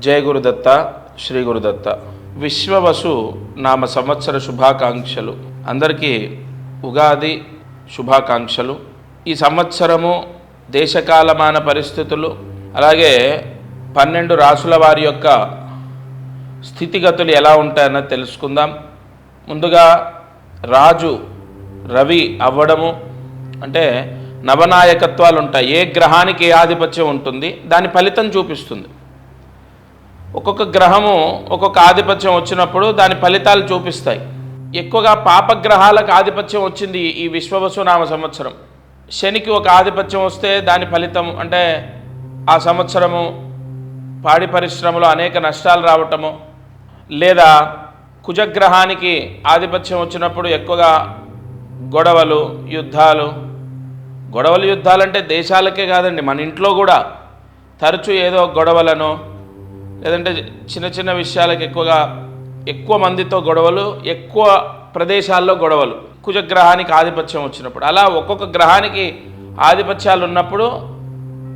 జయ గురుదత్త, శ్రీ గురుదత్త. విశ్వవసు నామ సంవత్సర శుభాకాంక్షలు. అందరికీ ఉగాది శుభాకాంక్షలు. ఈ సంవత్సరము దేశకాలమాన పరిస్థితులు, అలాగే 12 రాసుల వారి యొక్క స్థితిగతులు ఎలా ఉంటాయన్నది తెలుసుకుందాం. ముందుగా రాజు రవి అవ్వడము అంటే నవనాయకత్వాలు ఉంటాయి. ఏ గ్రహానికి ఏ ఆధిపత్యం ఉంటుంది దాని ఫలితం చూపిస్తుంది. ఒక్కొక్క గ్రహము ఒక్కొక్క ఆధిపత్యం వచ్చినప్పుడు దాని ఫలితాలు చూపిస్తాయి. ఎక్కువగా పాపగ్రహాలకు ఆధిపత్యం వచ్చింది ఈ విశ్వవసునామ సంవత్సరం. శనికి ఒక ఆధిపత్యం వస్తే దాని ఫలితం అంటే ఆ సంవత్సరము పాడి పరిశ్రమలో అనేక నష్టాలు రావటము, లేదా కుజగ్రహానికి ఆధిపత్యం వచ్చినప్పుడు ఎక్కువగా గొడవలు యుద్ధాలంటే దేశాలకే కాదండి, మన ఇంట్లో కూడా తరచూ ఏదో గొడవలను, లేదంటే చిన్న చిన్న విషయాలకు ఎక్కువ మందితో గొడవలు, ఎక్కువ ప్రదేశాల్లో గొడవలు కుజగ్రహానికి ఆధిపత్యం వచ్చినప్పుడు. అలా ఒక్కొక్క గ్రహానికి ఆధిపత్యాలు ఉన్నప్పుడు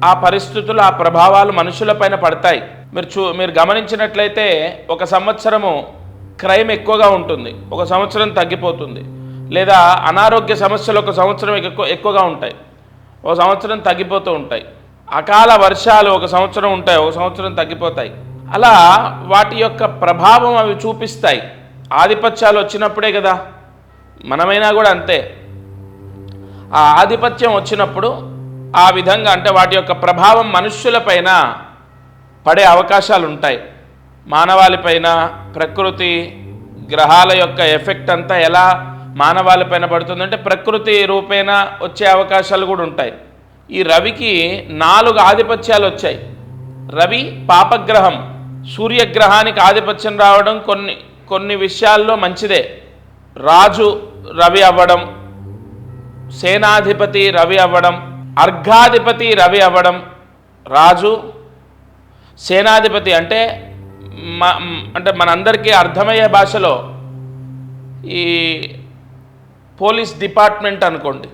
ఆ పరిస్థితులు, ఆ ప్రభావాలు మనుషులపైన పడతాయి. మీరు గమనించినట్లయితే ఒక సంవత్సరము క్రైమ్ ఎక్కువగా ఉంటుంది, ఒక సంవత్సరం తగ్గిపోతుంది. లేదా అనారోగ్య సమస్యలు ఒక సంవత్సరం ఎక్కువగా ఉంటాయి, ఒక సంవత్సరం తగ్గిపోతూ ఉంటాయి. అకాల వర్షాలు ఒక సంవత్సరం ఉంటాయి, ఒక సంవత్సరం తగ్గిపోతాయి. అలా వాటి యొక్క ప్రభావం అవి చూపిస్తాయి. ఆధిపత్యాలు వచ్చినప్పుడే కదా, మనమైనా కూడా అంతే. ఆ ఆధిపత్యం వచ్చినప్పుడు ఆ విధంగా అంటే వాటి యొక్క ప్రభావం మనుష్యులపైన పడే అవకాశాలు ఉంటాయి. మానవాళిపైన ప్రకృతి గ్రహాల యొక్క ఎఫెక్ట్ అంతా ఎలా మానవాళిపైన పడుతుందంటే ప్రకృతి రూపేణ వచ్చే అవకాశాలు కూడా ఉంటాయి. ఈ రవికి 4 ఆధిపత్యాలు వచ్చాయి. రవి పాపగ్రహం, సూర్యగ్రహానికి ఆధిపత్యం రావడం కొన్ని విషయాల్లో మంచిదే. రాజు రవి అవ్వడం, సేనాధిపతి రవి అవ్వడం, అర్ఘాధిపతి రవి అవ్వడం. రాజు సేనాధిపతి అంటే మనందరికీ అర్థమయ్యే భాషలో ఈ పోలీస్ డిపార్ట్మెంట్ అనుకోండి,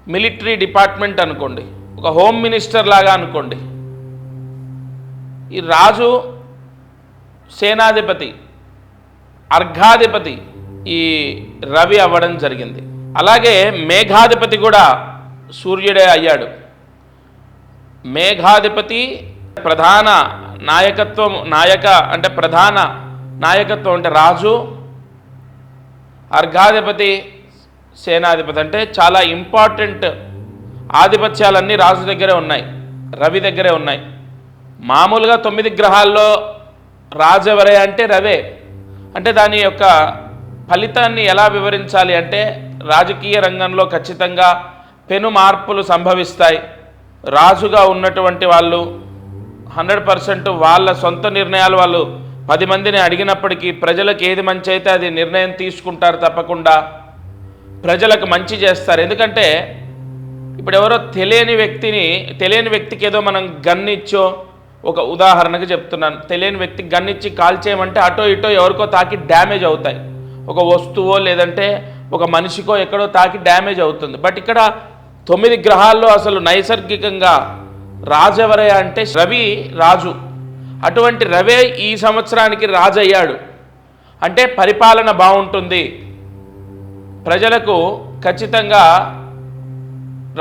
మిలిటరీ డిపార్ట్మెంట్ అనుకోండి, ఒక హోమ్ మినిస్టర్ లాగా అనుకోండి. ఈ రాజు సేనాధిపతి, అర్ఘాధిపతి ఈ రవి అవ్వడం జరిగింది. అలాగే మేఘాధిపతి కూడా సూర్యుడే అయ్యాడు. మేఘాధిపతి ప్రధాన నాయకత్వం, ప్రధాన నాయకత్వం అంటే రాజు, అర్ఘాధిపతి సేనాధిపతి అంటే చాలా ఇంపార్టెంట్ ఆధిపత్యాలన్నీ రాజు దగ్గరే ఉన్నాయి, రవి దగ్గరే ఉన్నాయి. మామూలుగా 9 గ్రహాల్లో రాజు ఎవరే అంటే రవే. అంటే దాని యొక్క ఫలితాన్ని ఎలా వివరించాలి అంటే రాజకీయ రంగంలో ఖచ్చితంగా పెను మార్పులు సంభవిస్తాయి. రాజుగా ఉన్నటువంటి వాళ్ళు 100% వాళ్ళ సొంత నిర్ణయాలు వాళ్ళు 10 మందిని అడిగినప్పటికీ ప్రజలకు ఏది మంచి అయితే అది నిర్ణయం తీసుకుంటారు, తప్పకుండా ప్రజలకు మంచి చేస్తారు. ఎందుకంటే ఇప్పుడు ఎవరో తెలియని వ్యక్తికి ఏదో మనం గన్నిచ్చో, ఒక ఉదాహరణకు చెప్తున్నాను, తెలియని వ్యక్తికి గన్నిచ్చి కాల్ చేయమంటే అటో ఇటో ఎవరికో తాకి డ్యామేజ్ అవుతాయి. ఒక వస్తువో లేదంటే ఒక మనిషికో ఎక్కడో తాకి డ్యామేజ్ అవుతుంది. బట్ ఇక్కడ 9 గ్రహాల్లో అసలు నైసర్గికంగా రాజు ఎవరే అంటే రవి రాజు. అటువంటి రవే ఈ సంవత్సరానికి రాజు అయ్యాడు అంటే పరిపాలన బాగుంటుంది, ప్రజలకు ఖచ్చితంగా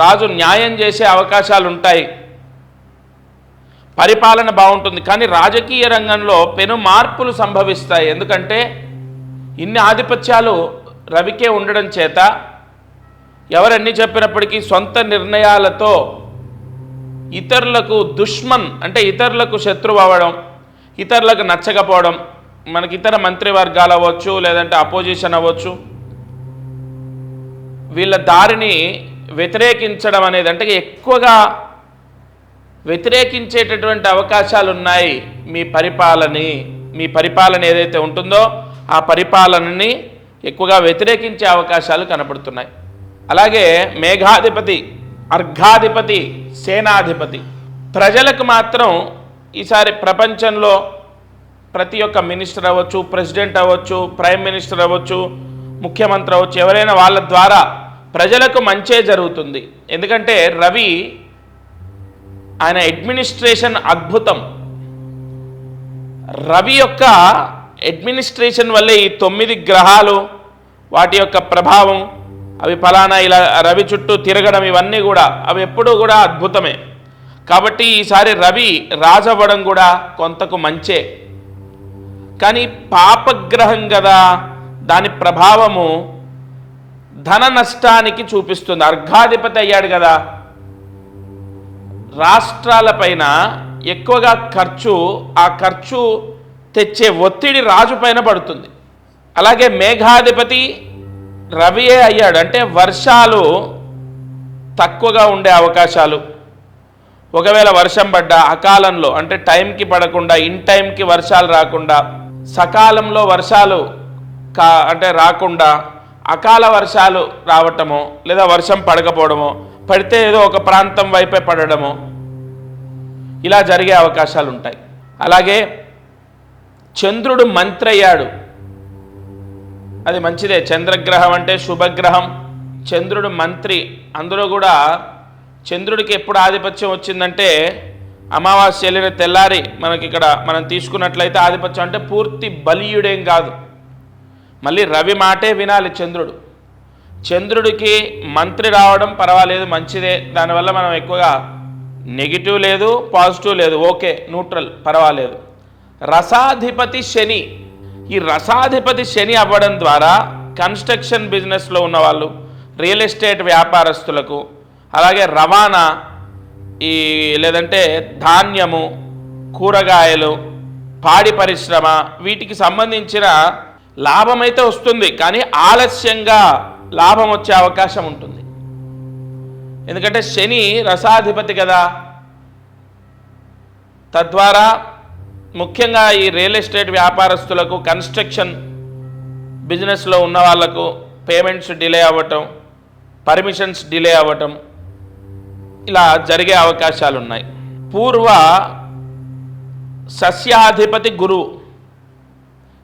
రాజు న్యాయం చేసే అవకాశాలు ఉంటాయి, పరిపాలన బాగుంటుంది. కానీ రాజకీయ రంగంలో పెను మార్పులు సంభవిస్తాయి. ఎందుకంటే ఇన్ని ఆధిపత్యాలు రవికే ఉండడం చేత ఎవరన్నీ చెప్పినప్పటికీ సొంత నిర్ణయాలతో ఇతరులకు దుష్మన్ అంటే ఇతరులకు శత్రువు అవ్వడం, ఇతరులకు నచ్చకపోవడం, మనకి ఇతర మంత్రివర్గాలు అవ్వచ్చు, లేదంటే అపోజిషన్ అవ్వచ్చు, వీళ్ళ దారిని వ్యతిరేకించడం అనేది అంటే ఎక్కువగా వ్యతిరేకించేటటువంటి అవకాశాలు ఉన్నాయి. మీ పరిపాలన ఏదైతే ఉంటుందో ఆ పరిపాలనని ఎక్కువగా వ్యతిరేకించే అవకాశాలు కనపడుతున్నాయి. అలాగే మేఘాధిపతి, అర్ఘాధిపతి, సేనాధిపతి. ప్రజలకు మాత్రం ఈసారి ప్రపంచంలో ప్రతి ఒక్క మినిస్టర్ అవ్వచ్చు, ప్రెసిడెంట్ అవ్వచ్చు, ప్రైమ్ మినిస్టర్ అవ్వచ్చు, ముఖ్యమంత్రి అవ్వచ్చు, ఎవరైనా వాళ్ళ ద్వారా ప్రజలకు మంచే జరుగుతుంది. ఎందుకంటే రవి ఆయన అడ్మినిస్ట్రేషన్ అద్భుతం. రవి యొక్క అడ్మినిస్ట్రేషన్ వల్లే ఈ 9 గ్రహాలు వాటి యొక్క ప్రభావం, అవి ఫలానా ఇలా రవి చుట్టూ తిరగడం, ఇవన్నీ కూడా అవి ఎప్పుడూ కూడా అద్భుతమే. కాబట్టి ఈసారి రవి రాజవ్వడం కూడా కొంతకు మంచే. కానీ పాపగ్రహం కదా, దాని ప్రభావము ధన నష్టానికి చూపిస్తుంది. అర్ఘాధిపతి అయ్యాడు కదా, రాష్ట్రాలపైన ఎక్కువగా ఖర్చు, ఆ ఖర్చు తెచ్చే ఒత్తిడి రాజు పైన పడుతుంది. అలాగే మేఘాధిపతి రవియే అయ్యాడు, అంటే వర్షాలు తక్కువగా ఉండే అవకాశాలు. ఒకవేళ వర్షం పడ్డా అకాలంలో, అంటే టైంకి పడకుండా, ఇన్ టైంకి వర్షాలు రాకుండా, సకాలంలో వర్షాలు అంటే రాకుండా అకాల వర్షాలు రావటమో, లేదా వర్షం పడకపోవడమో, పడితే ఏదో ఒక ప్రాంతం వైపే పడడమో, ఇలా జరిగే అవకాశాలు ఉంటాయి. అలాగే చంద్రుడు మంత్రి అయ్యాడు, అది మంచిదే. చంద్రగ్రహం అంటే శుభగ్రహం. చంద్రుడు మంత్రి, అందులో కూడా చంద్రుడికి ఎప్పుడు ఆధిపత్యం వచ్చిందంటే అమావాస్య వెళ్ళిన తెల్లారి మనకి ఇక్కడ మనం తీసుకున్నట్లయితే ఆధిపత్యం అంటే పూర్తి బలీయుడేం కాదు, మళ్ళీ రవి మాటే వినాలి చంద్రుడు. చంద్రుడికి మంత్రి రావడం పర్వాలేదు, మంచిదే. దానివల్ల మనం ఎక్కువగా నెగిటివ్ లేదు, పాజిటివ్ లేదు, ఓకే, న్యూట్రల్, పర్వాలేదు. రసాధిపతి శని, ఈ రసాధిపతి శని అవ్వడం ద్వారా కన్స్ట్రక్షన్ బిజినెస్లో ఉన్నవాళ్ళు, రియల్ ఎస్టేట్ వ్యాపారస్తులకు, అలాగే రవాణా, ఈ లేదంటే ధాన్యము, కూరగాయలు, పాడి పరిశ్రమ, వీటికి సంబంధించిన లాభం అయితే వస్తుంది, కానీ ఆలస్యంగా లాభం వచ్చే అవకాశం ఉంటుంది. ఎందుకంటే శని రసాధిపతి కదా. తద్వారా ముఖ్యంగా ఈ రియల్ ఎస్టేట్ వ్యాపారస్తులకు, కన్స్ట్రక్షన్ బిజినెస్లో ఉన్న వాళ్లకు పేమెంట్స్ డిలే అవ్వటం, పర్మిషన్స్ డిలే అవ్వటం, ఇలా జరిగే అవకాశాలు ఉన్నాయి. పూర్వ సస్యాధిపతి గురువు,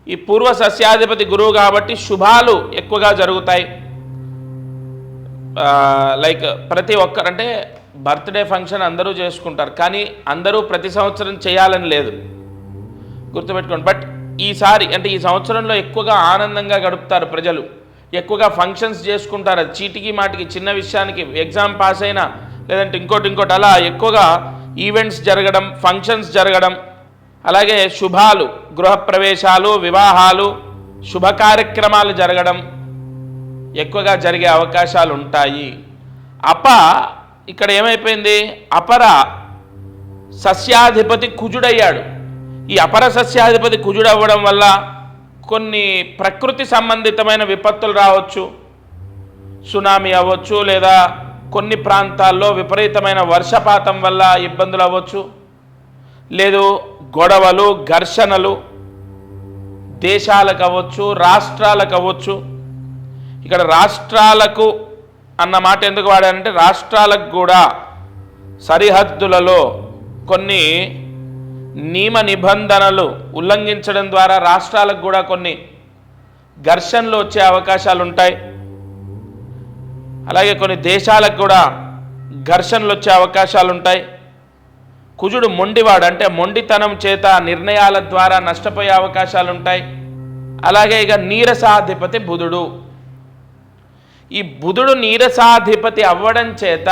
ఈ పూర్వ సస్యాధిపతి గురువు కాబట్టి శుభాలు ఎక్కువగా జరుగుతాయి. లైక్ ప్రతి ఒక్కరంటే బర్త్డే ఫంక్షన్ అందరూ చేసుకుంటారు, కానీ అందరూ ప్రతి సంవత్సరం చేయాలని లేదు, గుర్తుపెట్టుకోండి. బట్ ఈసారి అంటే ఈ సంవత్సరంలో ఎక్కువగా ఆనందంగా గడుపుతారు ప్రజలు, ఎక్కువగా ఫంక్షన్స్ చేసుకుంటారు. అది చీటికి మాటికి, చిన్న విషయానికి, ఎగ్జామ్ పాస్ అయినా లేదంటే ఇంకోటి అలా ఎక్కువగా ఈవెంట్స్ జరగడం, ఫంక్షన్స్ జరగడం, అలాగే శుభాలు, గృహప్రవేశాలు, వివాహాలు, శుభ కార్యక్రమాలు జరగడం ఎక్కువగా జరిగే అవకాశాలు ఉంటాయి. ఇక్కడ ఏమైపోయింది, అపర సస్యాధిపతి కుజుడయ్యాడు. ఈ అపర సస్యాధిపతి కుజుడవ్వడం వల్ల కొన్ని ప్రకృతి సంబంధితమైన విపత్తులు రావచ్చు, సునామీ అవ్వచ్చు, లేదా కొన్ని ప్రాంతాల్లో విపరీతమైన వర్షపాతం వల్ల ఇబ్బందులు అవ్వచ్చు, లేదు గొడవలు, ఘర్షణలు దేశాలకు అవ్వచ్చు, రాష్ట్రాలకు అవ్వచ్చు. ఇక్కడ రాష్ట్రాలకు అన్న మాట ఎందుకు వాడానంటే రాష్ట్రాలకు కూడా సరిహద్దులలో కొన్ని నియమ నిబంధనలు ఉల్లంఘించడం ద్వారా రాష్ట్రాలకు కూడా కొన్ని ఘర్షణలు వచ్చే అవకాశాలు ఉంటాయి. అలాగే కొన్ని దేశాలకు కూడా ఘర్షణలు వచ్చే అవకాశాలు ఉంటాయి. కుజుడు మొండివాడు, అంటే మొండితనం చేత నిర్ణయాల ద్వారా నష్టపోయే అవకాశాలు ఉంటాయి. అలాగే ఇక నీరసాధిపతి బుధుడు, ఈ బుధుడు నీరసాధిపతి అవ్వడం చేత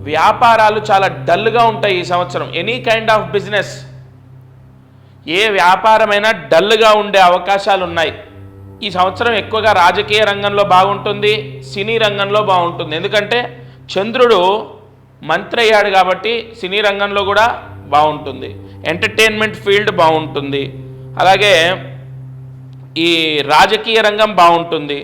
వ్యాపారాలు చాలా డల్గా ఉంటాయి ఈ సంవత్సరం. ఎనీ కైండ్ ఆఫ్ బిజినెస్, ఏ వ్యాపారమైనా డల్గా ఉండే అవకాశాలు ఉన్నాయి. ఈ సంవత్సరం ఎక్కువగా రాజకీయ రంగంలో బాగుంటుంది, సినీ రంగంలో బాగుంటుంది. ఎందుకంటే చంద్రుడు మంత్రి అయ్యాడు కాబట్టి సినీ రంగంలో కూడా బాగుంటుంది, ఎంటర్టైన్మెంట్ ఫీల్డ్ బాగుంటుంది, అలాగే ఈ రాజకీయ రంగం బాగుంటుంది,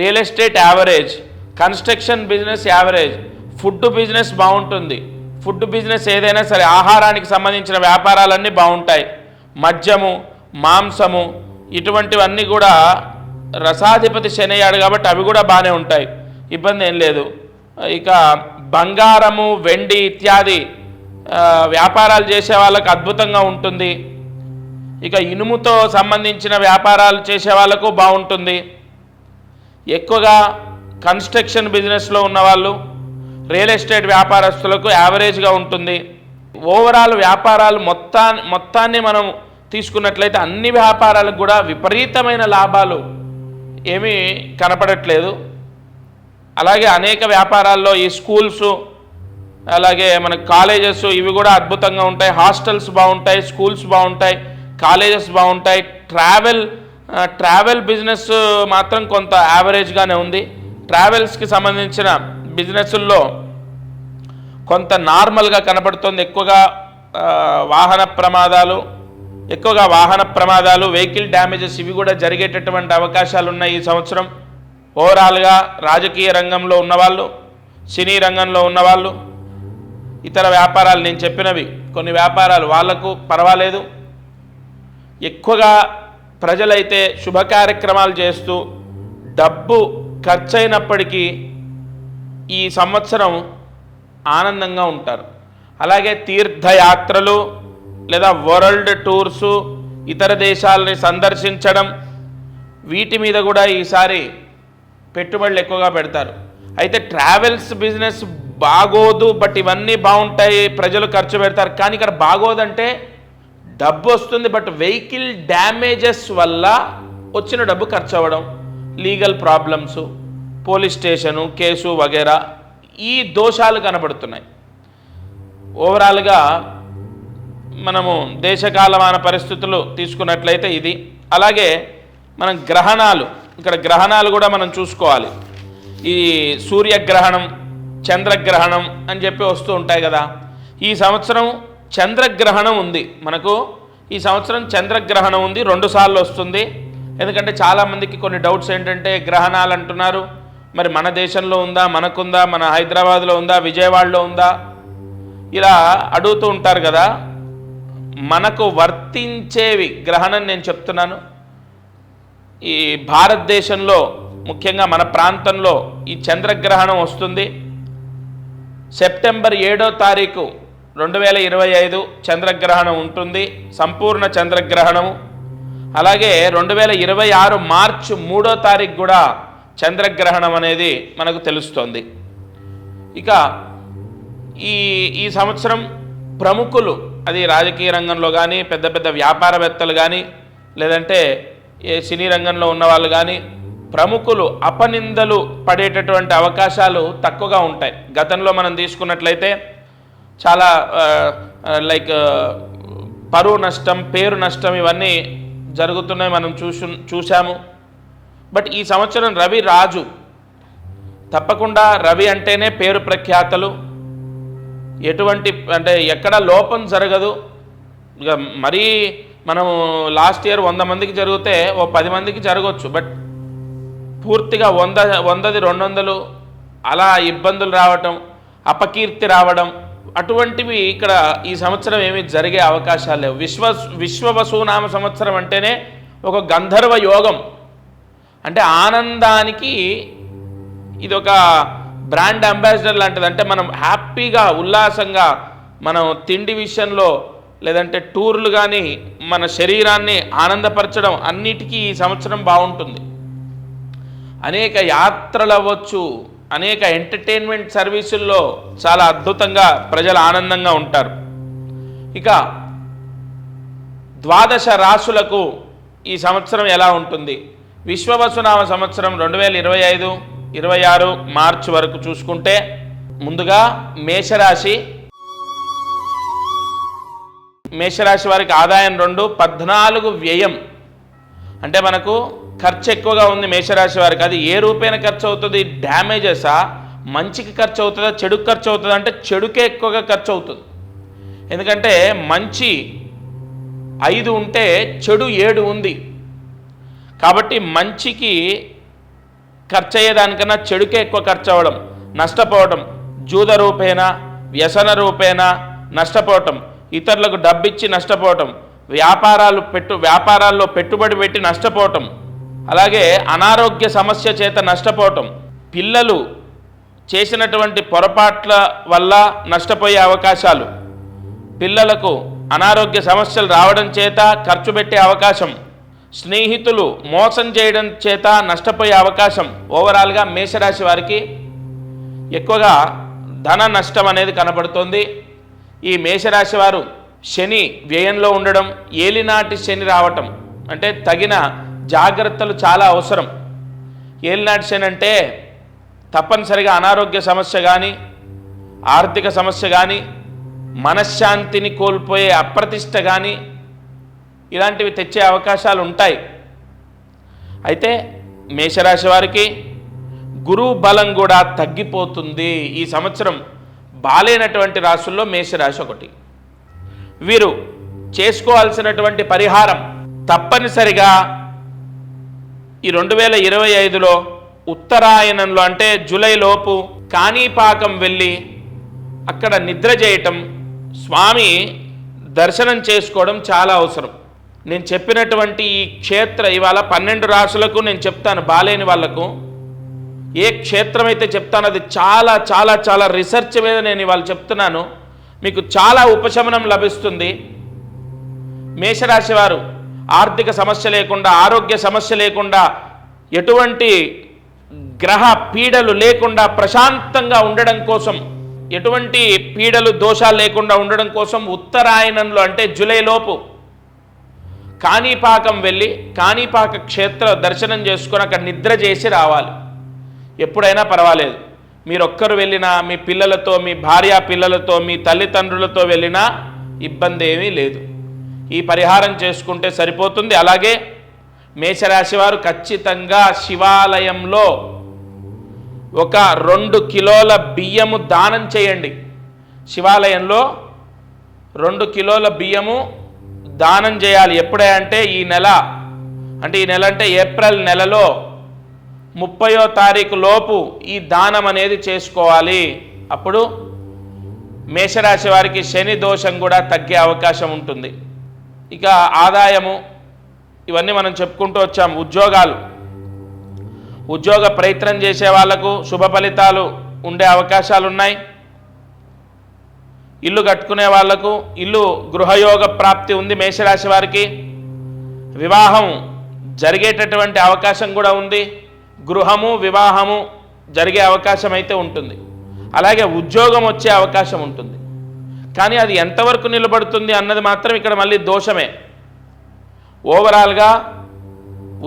real estate average, construction business average, food business బాగుంటుంది. ఫుడ్ బిజినెస్ ఏదైనా సరే, ఆహారానికి సంబంధించిన వ్యాపారాలన్నీ బాగుంటాయి. మద్యము, మాంసము, ఇటువంటివన్నీ కూడా రసాధిపతి శని అయ్యాడు కాబట్టి అవి కూడా బాగానే ఉంటాయి, ఇబ్బంది ఏం లేదు. ఇక బంగారము, వెండి ఇత్యాది వ్యాపారాలు చేసే వాళ్ళకు అద్భుతంగా ఉంటుంది. ఇక ఇనుముతో సంబంధించిన వ్యాపారాలు చేసే వాళ్ళకు బాగుంటుంది. ఎక్కువగా కన్స్ట్రక్షన్ బిజినెస్లో ఉన్నవాళ్ళు, రియల్ ఎస్టేట్ వ్యాపారస్తులకు యావరేజ్గా ఉంటుంది. ఓవరాల్ వ్యాపారాలు మొత్తాన్ని మనం తీసుకున్నట్లయితే అన్ని వ్యాపారాలకు కూడా విపరీతమైన లాభాలు ఏమీ కనపడట్లేదు. అలాగే అనేక వ్యాపారాల్లో ఈ స్కూల్స్, అలాగే మన కాలేజెస్ ఇవి కూడా అద్భుతంగా ఉంటాయి. హాస్టల్స్ బాగుంటాయి, స్కూల్స్ బాగుంటాయి, కాలేజెస్ బాగుంటాయి. ట్రావెల్ బిజినెస్ మాత్రం కొంత యావరేజ్గానే ఉంది. ట్రావెల్స్కి సంబంధించిన బిజినెస్ల్లో కొంత నార్మల్గా కనపడుతుంది. ఎక్కువగా వాహన ప్రమాదాలు, వెహికల్ డ్యామేజెస్ ఇవి కూడా జరిగేటటువంటి అవకాశాలు ఉన్నాయి ఈ సంవత్సరం. ఓవరాల్గా రాజకీయ రంగంలో ఉన్నవాళ్ళు, సినీ రంగంలో ఉన్నవాళ్ళు, ఇతర వ్యాపారాలు నేను చెప్పినవి కొన్ని వ్యాపారాలు వాళ్లకు పర్వాలేదు. ఎక్కువగా ప్రజలైతే శుభ కార్యక్రమాలు చేస్తూ డబ్బు ఖర్చయినప్పటికీ ఈ సంవత్సరం ఆనందంగా ఉంటారు. అలాగే తీర్థయాత్రలు లేదా వరల్డ్ టూర్సు, ఇతర దేశాలని సందర్శించడం, వీటి మీద కూడా ఈసారి పెట్టుబడులు ఎక్కువగా పెడతారు. అయితే ట్రావెల్స్ బిజినెస్ బాగోదు, బట్ ఇవన్నీ బాగుంటాయి, ప్రజలు ఖర్చు పెడతారు. కానీ ఇక్కడ బాగోదంటే డబ్బు వస్తుంది, బట్ వెహికల్ డ్యామేజెస్ వల్ల వచ్చిన డబ్బు ఖర్చు అవ్వడం, legal problems, police station case వగేరా ఈ దోషాలు కనబడుతున్నాయి. ఓవరాల్గా మనము దేశకాలమాన పరిస్థితులు తీసుకున్నట్లయితే ఇది. అలాగే మనం ఇక్కడ గ్రహణాలు కూడా మనం చూసుకోవాలి. ఈ సూర్యగ్రహణం, చంద్రగ్రహణం అని చెప్పి వస్తూ ఉంటాయి కదా. ఈ సంవత్సరం చంద్రగ్రహణం ఉంది మనకు. ఈ సంవత్సరం చంద్రగ్రహణం ఉంది, 2 సార్లు వస్తుంది. ఎందుకంటే చాలామందికి కొన్ని డౌట్స్ ఏంటంటే గ్రహణాలు అంటున్నారు, మరి మన దేశంలో ఉందా, మనకుందా, మన హైదరాబాద్లో ఉందా, విజయవాడలో ఉందా, ఇలా అడుగుతూ ఉంటారు కదా. మనకు వర్తించేవి గ్రహణం నేను చెప్తున్నాను. ఈ భారతదేశంలో ముఖ్యంగా మన ప్రాంతంలో ఈ చంద్రగ్రహణం వస్తుంది. సెప్టెంబర్ 7వ తారీఖు 2025 చంద్రగ్రహణం ఉంటుంది, సంపూర్ణ చంద్రగ్రహణము. అలాగే 2026 మార్చి 3వ తారీఖు కూడా చంద్రగ్రహణం అనేది మనకు తెలుస్తోంది. ఇక ఈ సంవత్సరం ప్రముఖులు, అది రాజకీయ రంగంలో కానీ, పెద్ద పెద్ద వ్యాపారవేత్తలు కానీ, లేదంటే సినీ రంగంలో ఉన్నవాళ్ళు కానీ, ప్రముఖులు అపనిందలు పడేటటువంటి అవకాశాలు తక్కువగా ఉంటాయి. గతంలో మనం తీసుకున్నట్లయితే చాలా పరువు నష్టం, పేరు నష్టం ఇవన్నీ జరుగుతున్నాయి, మనం చూసాము. బట్ ఈ సంవత్సరం రవి రాజు, తప్పకుండా రవి అంటేనే పేరు ప్రఖ్యాతలు, ఎటువంటి అంటే ఎక్కడ లోపం జరగదు. ఇక మరీ మనము లాస్ట్ ఇయర్ 100 మందికి జరిగితే 10 మందికి జరగవచ్చు, బట్ పూర్తిగా 100ది 200 అలా ఇబ్బందులు రావటం, అపకీర్తి రావడం అటువంటివి ఇక్కడ ఈ సంవత్సరం ఏమీ జరిగే అవకాశాలు లేవు. విశ్వవసునామ సంవత్సరం అంటేనే ఒక గంధర్వ యోగం, అంటే ఆనందానికి ఇది ఒక బ్రాండ్ అంబాసిడర్ లాంటిది. అంటే మనం హ్యాపీగా ఉల్లాసంగా మనం తిండి విషయంలో లేదంటే టూర్లు కానీ మన శరీరాన్ని ఆనందపరచడం అన్నిటికీ ఈ సంవత్సరం బాగుంటుంది. అనేక యాత్రలు అవ్వచ్చు, అనేక ఎంటర్టైన్మెంట్ సర్వీసుల్లో చాలా అద్భుతంగా ప్రజలు ఆనందంగా ఉంటారు. ఇక 12 రాశులకు ఈ సంవత్సరం ఎలా ఉంటుంది? విశ్వవసునామ సంవత్సరం 2025-26 మార్చి వరకు చూసుకుంటే ముందుగా మేషరాశి వారికి ఆదాయం 2, 14 వ్యయం. అంటే మనకు ఖర్చు ఎక్కువగా ఉంది మేషరాశి వారికి. అది ఏ రూపేణ ఖర్చు అవుతుంది? డ్యామేజెసా, మంచికి ఖర్చు అవుతుందా, చెడుకు ఖర్చు అవుతుందా? అంటే చెడుకే ఎక్కువగా ఖర్చు అవుతుంది. ఎందుకంటే మంచి 5 ఉంటే చెడు 7 ఉంది. కాబట్టి మంచికి ఖర్చు అయ్యేదానికన్నా చెడుకే ఎక్కువ ఖర్చు అవ్వడం, నష్టపోవడం, జూద రూపేణ, వ్యసన రూపేణ నష్టపోవటం, ఇతరులకు డబ్బిచ్చి నష్టపోవటం, వ్యాపారాల్లో పెట్టుబడి పెట్టి నష్టపోవటం, అలాగే అనారోగ్య సమస్య చేత నష్టపోవటం, పిల్లలు చేసినటువంటి పొరపాట్ల వల్ల నష్టపోయే అవకాశాలు, పిల్లలకు అనారోగ్య సమస్యలు రావడం చేత ఖర్చు పెట్టే అవకాశం, స్నేహితులు మోసం చేయడం చేత నష్టపోయే అవకాశం. ఓవరాల్గా మేషరాశి వారికి ఎక్కువగా ధన నష్టం అనేది కనబడుతోంది. ఈ మేషరాశి వారు శని వ్యయంలో ఉండడం, ఏలినాటి శని రావటం, అంటే తగిన జాగ్రత్తలు చాలా అవసరం. ఏలినాటి శని అంటే తప్పనిసరిగా అనారోగ్య సమస్య కానీ, ఆర్థిక సమస్య కానీ, మనశ్శాంతిని కోల్పోయే అప్రతిష్ట కానీ ఇలాంటివి తెచ్చే అవకాశాలు ఉంటాయి. అయితే మేషరాశి వారికి గురువు బలం కూడా తగ్గిపోతుంది. ఈ సంవత్సరం బాలేనటువంటి రాశుల్లో మేషరాశి ఒకటి. వీరు చేసుకోవాల్సినటువంటి పరిహారం తప్పనిసరిగా ఈ 2025లో ఉత్తరాయణంలో అంటే జూలైలోపు కాణిపాకం వెళ్ళి అక్కడ నిద్ర చేయటం, స్వామి దర్శనం చేసుకోవడం చాలా అవసరం. నేను చెప్పినటువంటి ఈ క్షేత్ర ఇవాళ 12 రాశులకు నేను చెప్తాను, బాలేని వాళ్లకు ఏ క్షేత్రం అయితే చెప్తానో అది చాలా చాలా చాలా రిసెర్చ్ మీద నేను ఇవాళ చెప్తున్నాను. మీకు చాలా ఉపశమనం లభిస్తుంది. మేషరాశి వారు ఆర్థిక సమస్య లేకుండా, ఆరోగ్య సమస్య లేకుండా, ఎటువంటి గ్రహ పీడలు లేకుండా ప్రశాంతంగా ఉండడం కోసం, ఎటువంటి పీడలు దోషాలు లేకుండా ఉండడం కోసం ఉత్తరాయణంలో అంటే జూలైలోపు కాణిపాకం వెళ్ళి కాణిపాక క్షేత్ర దర్శనం చేసుకొని అక్కడ నిద్ర చేసి రావాలి. ఎప్పుడైనా పర్వాలేదు, మీరొక్కరు వెళ్ళినా, మీ పిల్లలతో, మీ భార్య పిల్లలతో, మీ తల్లిదండ్రులతో వెళ్ళినా ఇబ్బంది ఏమీ లేదు. ఈ పరిహారం చేసుకుంటే సరిపోతుంది. అలాగే మేషరాశి వారు ఖచ్చితంగా శివాలయంలో ఒక 2 కిలోల బియ్యము దానం చేయండి. శివాలయంలో 2 కిలోల బియ్యము దానం చేయాలి. ఎప్పుడే అంటే ఈ నెల అంటే ఏప్రిల్ నెలలో 30వ తారీఖు లోపు ఈ దానం అనేది చేసుకోవాలి. అప్పుడు మేషరాశి వారికి శని దోషం కూడా తగ్గే అవకాశం ఉంటుంది. ఇక ఆదాయము ఇవన్నీ మనం చెప్పుకుంటూ వచ్చాం. ఉద్యోగ ప్రయత్నం చేసే వాళ్లకు శుభ ఫలితాలు ఉండే అవకాశాలు ఉన్నాయి. ఇల్లు కట్టుకునే వాళ్లకు గృహయోగ ప్రాప్తి ఉంది. మేషరాశి వారికి వివాహం జరిగేటటువంటి అవకాశం కూడా ఉంది. గృహము వివాహము జరిగే అవకాశం అయితే ఉంటుంది. అలాగే ఉద్యోగం వచ్చే అవకాశం ఉంటుంది. కానీ అది ఎంతవరకు నిలబడుతుంది అన్నది మాత్రం ఇక్కడ మళ్ళీ దోషమే. ఓవరాల్గా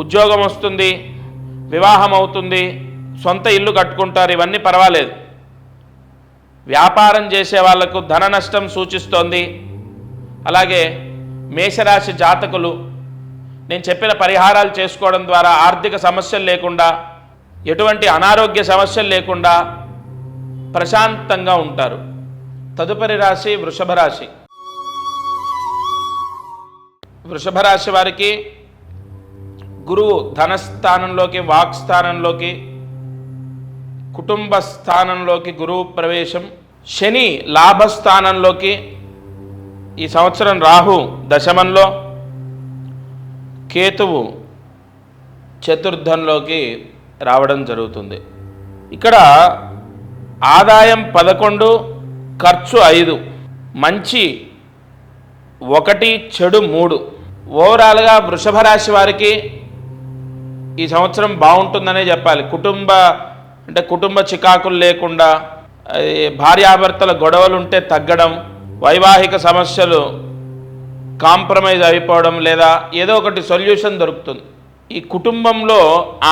ఉద్యోగం వస్తుంది, వివాహం అవుతుంది, సొంత ఇల్లు కట్టుకుంటారు, ఇవన్నీ పర్వాలేదు. వ్యాపారం చేసే వాళ్లకు ధన నష్టం సూచిస్తోంది. అలాగే మేషరాశి జాతకులు నేను చెప్పిన పరిహారాలు చేసుకోవడం ద్వారా ఆర్థిక సమస్యలు లేకుండా, ఎటువంటి అనారోగ్య సమస్యలు లేకుండా ప్రశాంతంగా ఉంటారు. తదుపరి రాశి వృషభ రాశి. వృషభ రాశి వారికి గురువు ధనస్థానంలోకి, వాక్స్థానంలోకి, కుటుంబ స్థానంలోకి గురువు ప్రవేశం, శని లాభస్థానంలోకి, ఈ సంవత్సరం రాహు దశమంలో, కేతువు చతుర్థంలోకి రావడం జరుగుతుంది. ఇక్కడ ఆదాయం 11, ఖర్చు 5, మంచి 1, చెడు 3. ఓవరాల్గా వృషభ రాశి వారికి ఈ సంవత్సరం బాగుంటుందనే చెప్పాలి. కుటుంబ చికాకులు లేకుండా, భార్యాభర్తల గొడవలు ఉంటే తగ్గడం, వైవాహిక సమస్యలు కాంప్రమైజ్ అయిపోవడం, లేదా ఏదో ఒకటి సొల్యూషన్ దొరుకుతుంది. ఈ కుటుంబంలో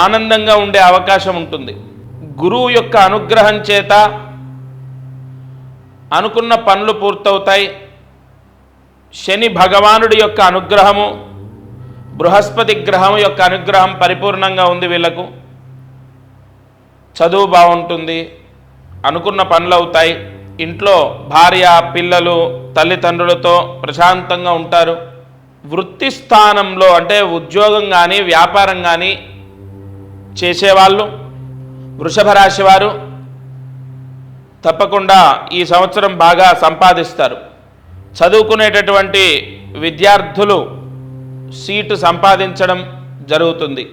ఆనందంగా ఉండే అవకాశం ఉంటుంది. గురువు యొక్క అనుగ్రహం చేత అనుకున్న పనులు పూర్తవుతాయి. శని భగవానుడి యొక్క అనుగ్రహము, బృహస్పతి గ్రహం యొక్క అనుగ్రహం పరిపూర్ణంగా ఉంది. వీళ్లకు చదువు బాగుంటుంది, అనుకున్న పనులు అవుతాయి. ఇంట్లో భార్య పిల్లలు తల్లిదండ్రులతో ప్రశాంతంగా ఉంటారు. వృత్తి స్థానంలో అంటే ఉద్యోగం కానీ వ్యాపారం కానీ చేసేవాళ్ళు వృషభ రాశి వారు తప్పకుండా ఈ సంవత్సరం బాగా సంపాదిస్తారు. చదువుకునేటటువంటి విద్యార్థులు సీటు సంపాదించడం జరుగుతుంది.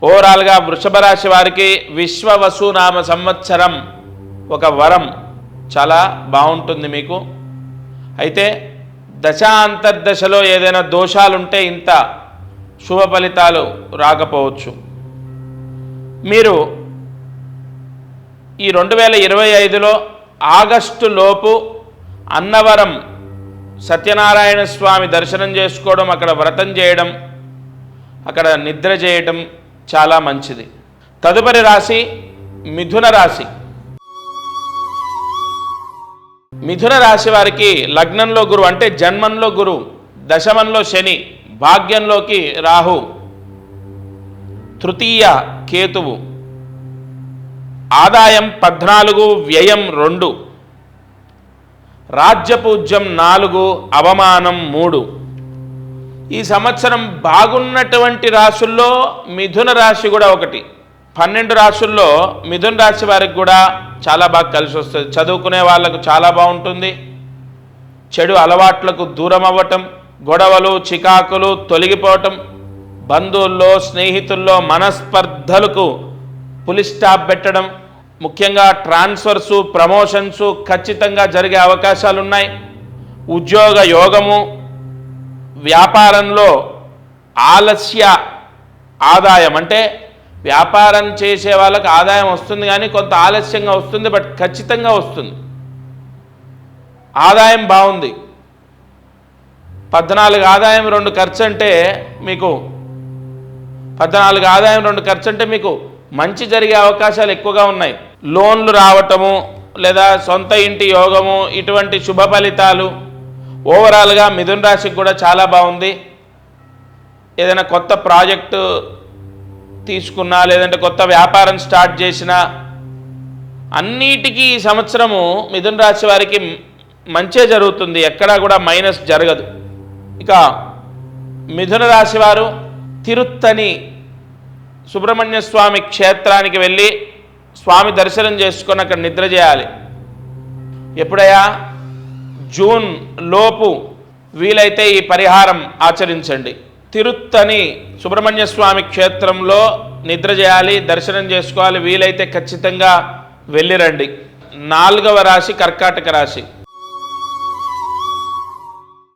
ఓవరాల్గా వృషభ రాశి వారికి విశ్వవసునామ సంవత్సరం ఒక వరం, చాలా బాగుంటుంది మీకు. అయితే దశాంతర్దశలో ఏదైనా దోషాలుంటే ఇంత శుభ ఫలితాలు రాకపోవచ్చు. మీరు ఈ 2025లో ఆగస్టు లోపు అన్నవరం సత్యనారాయణ స్వామి దర్శనం చేసుకోవడం, అక్కడ వ్రతం చేయడం, అక్కడ నిద్ర చేయడం చాలా మంచిది. తదుపరి రాశి మిథున రాశి. మిథున రాశి వారికి లగ్నంలో గురువు అంటే జన్మంలో గురువు, దశమంలో శని, భాగ్యంలోకి రాహు, తృతీయ కేతువు, ఆదాయం 14, వ్యయం 2, రాజ్యపూజ్యం 4, అవమానం 3. ఈ సంవత్సరం బాగున్నటువంటి రాశుల్లో మిథున రాశి కూడా ఒకటి. 12 రాశుల్లో మిథున రాశి వారికి కూడా చాలా బాగా కలిసి వస్తుంది. చదువుకునే వాళ్ళకు చాలా బాగుంటుంది. చెడు అలవాట్లకు దూరం అవ్వటం, గొడవలు చికాకులు తొలగిపోవటం, బంధువుల్లో స్నేహితుల్లో మనస్పర్ధలకు పులి స్టాప్ పెట్టడం, ముఖ్యంగా ట్రాన్స్ఫర్సు ప్రమోషన్సు ఖచ్చితంగా జరిగే అవకాశాలు ఉన్నాయి. ఉద్యోగ యోగము, వ్యాపారంలో ఆలస్య ఆదాయం అంటే వ్యాపారం చేసే వాళ్ళకి ఆదాయం వస్తుంది కానీ కొంత ఆలస్యంగా వస్తుంది, బట్ ఖచ్చితంగా వస్తుంది. ఆదాయం బాగుంది. 14 ఆదాయం 2 ఖర్చు అంటే మీకు 14 ఆదాయం 2 ఖర్చు అంటే మీకు మంచి జరిగే అవకాశాలు ఎక్కువగా ఉన్నాయి. లోన్లు రావటము లేదా సొంత ఇంటి యోగము, ఇటువంటి శుభ ఫలితాలు ఓవరాల్గా మిథున రాశికి కూడా చాలా బాగుంది. ఏదైనా కొత్త ప్రాజెక్టు తీసుకున్నా లేదంటే కొత్త వ్యాపారం స్టార్ట్ చేసినా అన్నిటికీ ఈ సంవత్సరము మిథున రాశి వారికి మంచే జరుగుతుంది, ఎక్కడా కూడా మైనస్ జరగదు. ఇక మిథున రాశి వారు తిరుత్తని సుబ్రహ్మణ్య స్వామి క్షేత్రానికి వెళ్ళి స్వామి దర్శనం చేసుకొని అక్కడ నిద్ర చేయాలి. ఎప్పుడయ్యా? జూన్ లోపు వీలైతే ఈ పరిహారం ఆచరించండి. తిరుత్తని సుబ్రహ్మణ్య స్వామి క్షేత్రంలో నిద్ర చేయాలి, దర్శనం చేసుకోవాలి. వీలైతే ఖచ్చితంగా వెళ్ళిరండి. 4వ రాశి కర్కాటక రాశి.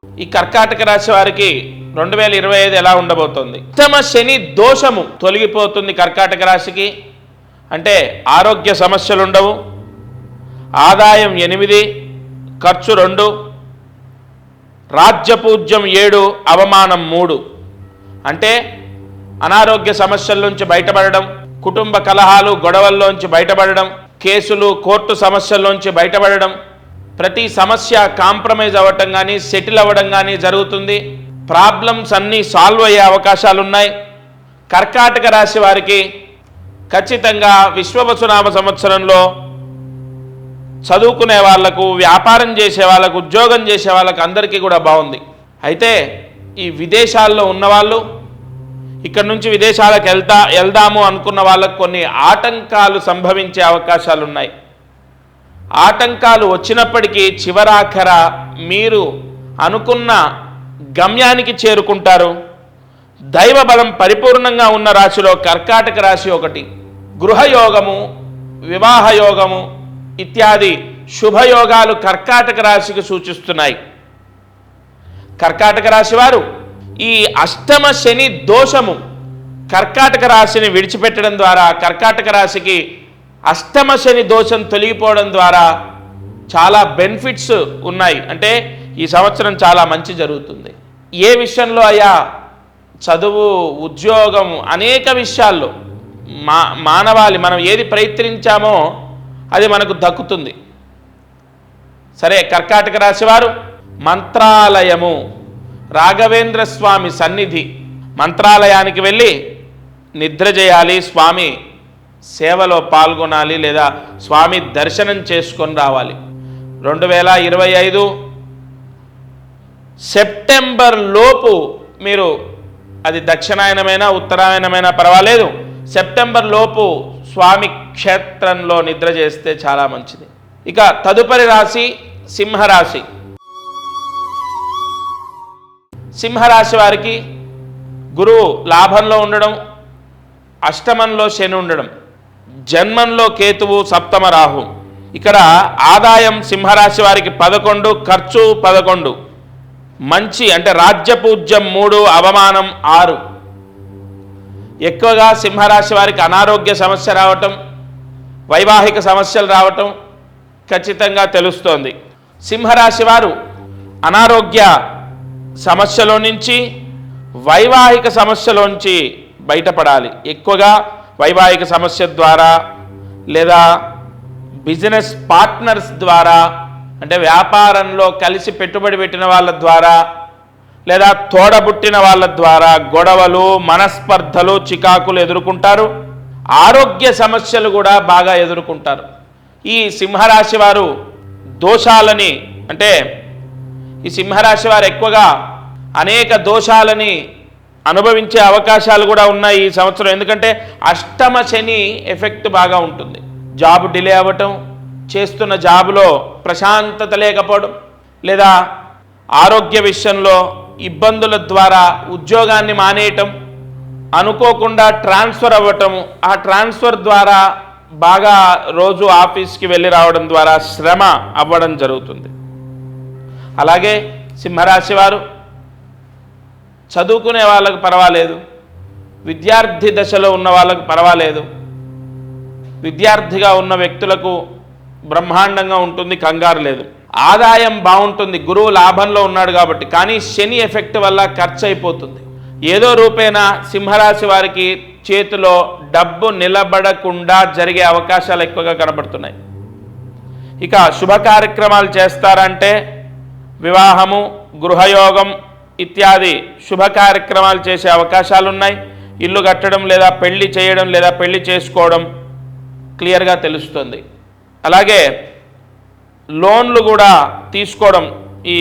ఈ కర్కాటక రాశి వారికి 2025 ఎలా ఉండబోతోంది? ఉత్తమ శని దోషము తొలగిపోతుంది కర్కాటక రాశికి. అంటే ఆరోగ్య సమస్యలు ఉండవు. ఆదాయం 8, ఖర్చు 2, రాజ్యపూజ్యం 7, అవమానం 3. అంటే అనారోగ్య సమస్యల్లోంచి బయటపడడం, కుటుంబ కలహాలు గొడవల్లోంచి బయటపడడం, కేసులు కోర్టు సమస్యల్లోంచి బయటపడడం, ప్రతి సమస్య కాంప్రమైజ్ అవ్వటం కానీ సెటిల్ అవ్వడం కానీ జరుగుతుంది. ప్రాబ్లమ్స్ అన్నీ సాల్వ్ అయ్యే అవకాశాలు ఉన్నాయి. కర్కాటక రాశి వారికి ఖచ్చితంగా విశ్వవసునామ సంవత్సరంలో చదువుకునే వాళ్లకు, వ్యాపారం చేసే వాళ్ళకు, ఉద్యోగం చేసే వాళ్ళకు అందరికీ కూడా బాగుంది. అయితే ఈ విదేశాల్లో ఉన్నవాళ్ళు, ఇక్కడ నుంచి విదేశాలకు వెళ్దాము అనుకున్న వాళ్ళకు కొన్ని ఆటంకాలు సంభవించే అవకాశాలు ఉన్నాయి. ఆటంకాలు వచ్చినప్పటికీ చివరాఖర మీరు అనుకున్న గమ్యానికి చేరుకుంటారు. దైవ బలం పరిపూర్ణంగా ఉన్న రాశిలో కర్కాటక రాశి ఒకటి. గృహయోగము, వివాహ యోగము ఇత్యాది శుభయోగాలు కర్కాటక రాశికి సూచిస్తున్నాయి. కర్కాటక రాశి వారు ఈ అష్టమ శని దోషము కర్కాటక రాశిని విడిచిపెట్టడం ద్వారా, కర్కాటక రాశికి అష్టమ శని దోషం తొలగిపోవడం ద్వారా చాలా బెనిఫిట్స్ ఉన్నాయి. అంటే ఈ సంవత్సరం చాలా మంచి జరుగుతుంది. ఏ విషయంలో అయ్యా? చదువు, ఉద్యోగం, అనేక విషయాల్లో మానవాళి మనం ఏది ప్రయత్నించామో అది మనకు దక్కుతుంది. సరే, కర్కాటక రాశి వారు మంత్రాలయము, రాఘవేంద్ర స్వామి సన్నిధి, మంత్రాలయానికి వెళ్ళి నిద్ర చేయాలి, స్వామి సేవలో పాల్గొనాలి లేదా స్వామి దర్శనం చేసుకొని రావాలి. 2025 సెప్టెంబర్ లోపు మీరు, అది దక్షిణాయనమైనా ఉత్తరాయణమైనా పర్వాలేదు, సెప్టెంబర్ లోపు స్వామి క్షేత్రంలో నిద్ర చేస్తే చాలా మంచిది. ఇక తదుపరి రాశి సింహరాశి. సింహరాశి వారికి గురువు లాభంలో ఉండడం, అష్టమంలో శని ఉండడం, జన్మంలో కేతువు, సప్తమ రాహు. ఇక్కడ ఆదాయం సింహరాశి వారికి 11, ఖర్చు 11. మంచి అంటే రాజ్యపూజ్యం 3, అవమానం 6. ఎక్కువగా సింహరాశి వారికి అనారోగ్య సమస్య రావటం, వైవాహిక సమస్యలు రావటం ఖచ్చితంగా తెలుస్తోంది. సింహరాశి వారు అనారోగ్య సమస్యలో నుంచి, వైవాహిక సమస్యలోంచి బయటపడాలి. ఎక్కువగా వైవాహిక సమస్య ద్వారా లేదా బిజినెస్ పార్ట్నర్స్ ద్వారా, అంటే వ్యాపారంలో కలిసి పెట్టుబడి పెట్టిన వాళ్ళ ద్వారా లేదా తోడబుట్టిన వాళ్ళ ద్వారా గొడవలు, మనస్పర్ధలు, చికాకులు ఎదుర్కొంటారు. ఆరోగ్య సమస్యలు కూడా బాగా ఎదుర్కొంటారు. ఈ సింహరాశి వారు దోషాలని, అంటే ఈ సింహరాశి వారు ఎక్కువగా అనేక దోషాలని అనుభవించే అవకాశాలు కూడా ఉన్నాయి ఈ సంవత్సరం. ఎందుకంటే అష్టమ శని ఎఫెక్ట్ బాగా ఉంటుంది. జాబ్ డిలే అవ్వటం, చేస్తున్న జాబులో ప్రశాంతత లేకపోవడం, లేదా ఆరోగ్య విషయంలో ఇబ్బందుల ద్వారా ఉద్యోగాన్ని మానేయటం, అనుకోకుండా ట్రాన్స్ఫర్ అవ్వటం, ఆ ట్రాన్స్ఫర్ ద్వారా బాగా రోజు ఆఫీస్కి వెళ్ళి రావడం ద్వారా శ్రమ అవ్వడం జరుగుతుంది. అలాగే సింహరాశి వారు చదువుకునే వాళ్ళకు పర్వాలేదు, విద్యార్థి దశలో ఉన్న వాళ్ళకు పర్వాలేదు, విద్యార్థిగా ఉన్న వ్యక్తులకు బ్రహ్మాండంగా ఉంటుంది, కంగారు లేదు. ఆదాయం బాగుంటుంది, గురువు లాభంలో ఉన్నాడు కాబట్టి. కానీ శని ఎఫెక్ట్ వల్ల ఖర్చు అయిపోతుంది. ఏదో రూపేణా సింహరాశి వారికి చేతిలో డబ్బు నిలబడకుండా జరిగే అవకాశాలు ఎక్కువగా కనబడుతున్నాయి. ఇక శుభ కార్యక్రమాలు చేస్తారంటే వివాహము, గృహయోగం ఇత్యాది శుభ కార్యక్రమాలు చేసే అవకాశాలు ఉన్నాయి. ఇల్లు కట్టడం లేదా పెళ్లి చేయడం లేదా పెళ్లి చేసుకోవడం క్లియర్గా తెలుస్తుంది. అలాగే లోన్లు కూడా తీసుకోవడం, ఈ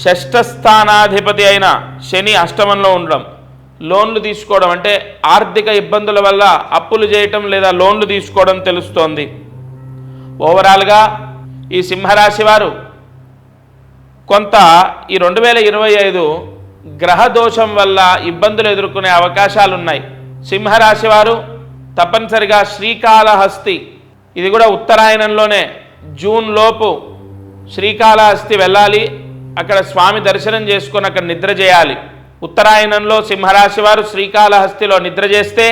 షష్ఠ స్థానాధిపతి అయిన శని అష్టమంలో ఉండడం, లోన్లు తీసుకోవడం అంటే ఆర్థిక ఇబ్బందుల వల్ల అప్పులు చేయటం లేదా లోన్లు తీసుకోవడం తెలుస్తోంది. ఓవరాల్గా ఈ సింహరాశి వారు కొంత ఈ 2025 గ్రహ దోషం వల్ల ఇబ్బందులు ఎదుర్కొనే అవకాశాలు ఉన్నాయి. సింహరాశి వారు తప్పనిసరిగా శ్రీకాళహస్తి, ఇది కూడా ఉత్తరాయణంలోనే, జూన్ లోపు శ్రీకాళహస్తి వెళ్ళాలి. అక్కడ స్వామి దర్శనం చేసుకొని అక్కడ నిద్ర చేయాలి. ఉత్తరాయణంలో సింహరాశి వారు శ్రీకాళహస్తిలో నిద్ర చేస్తే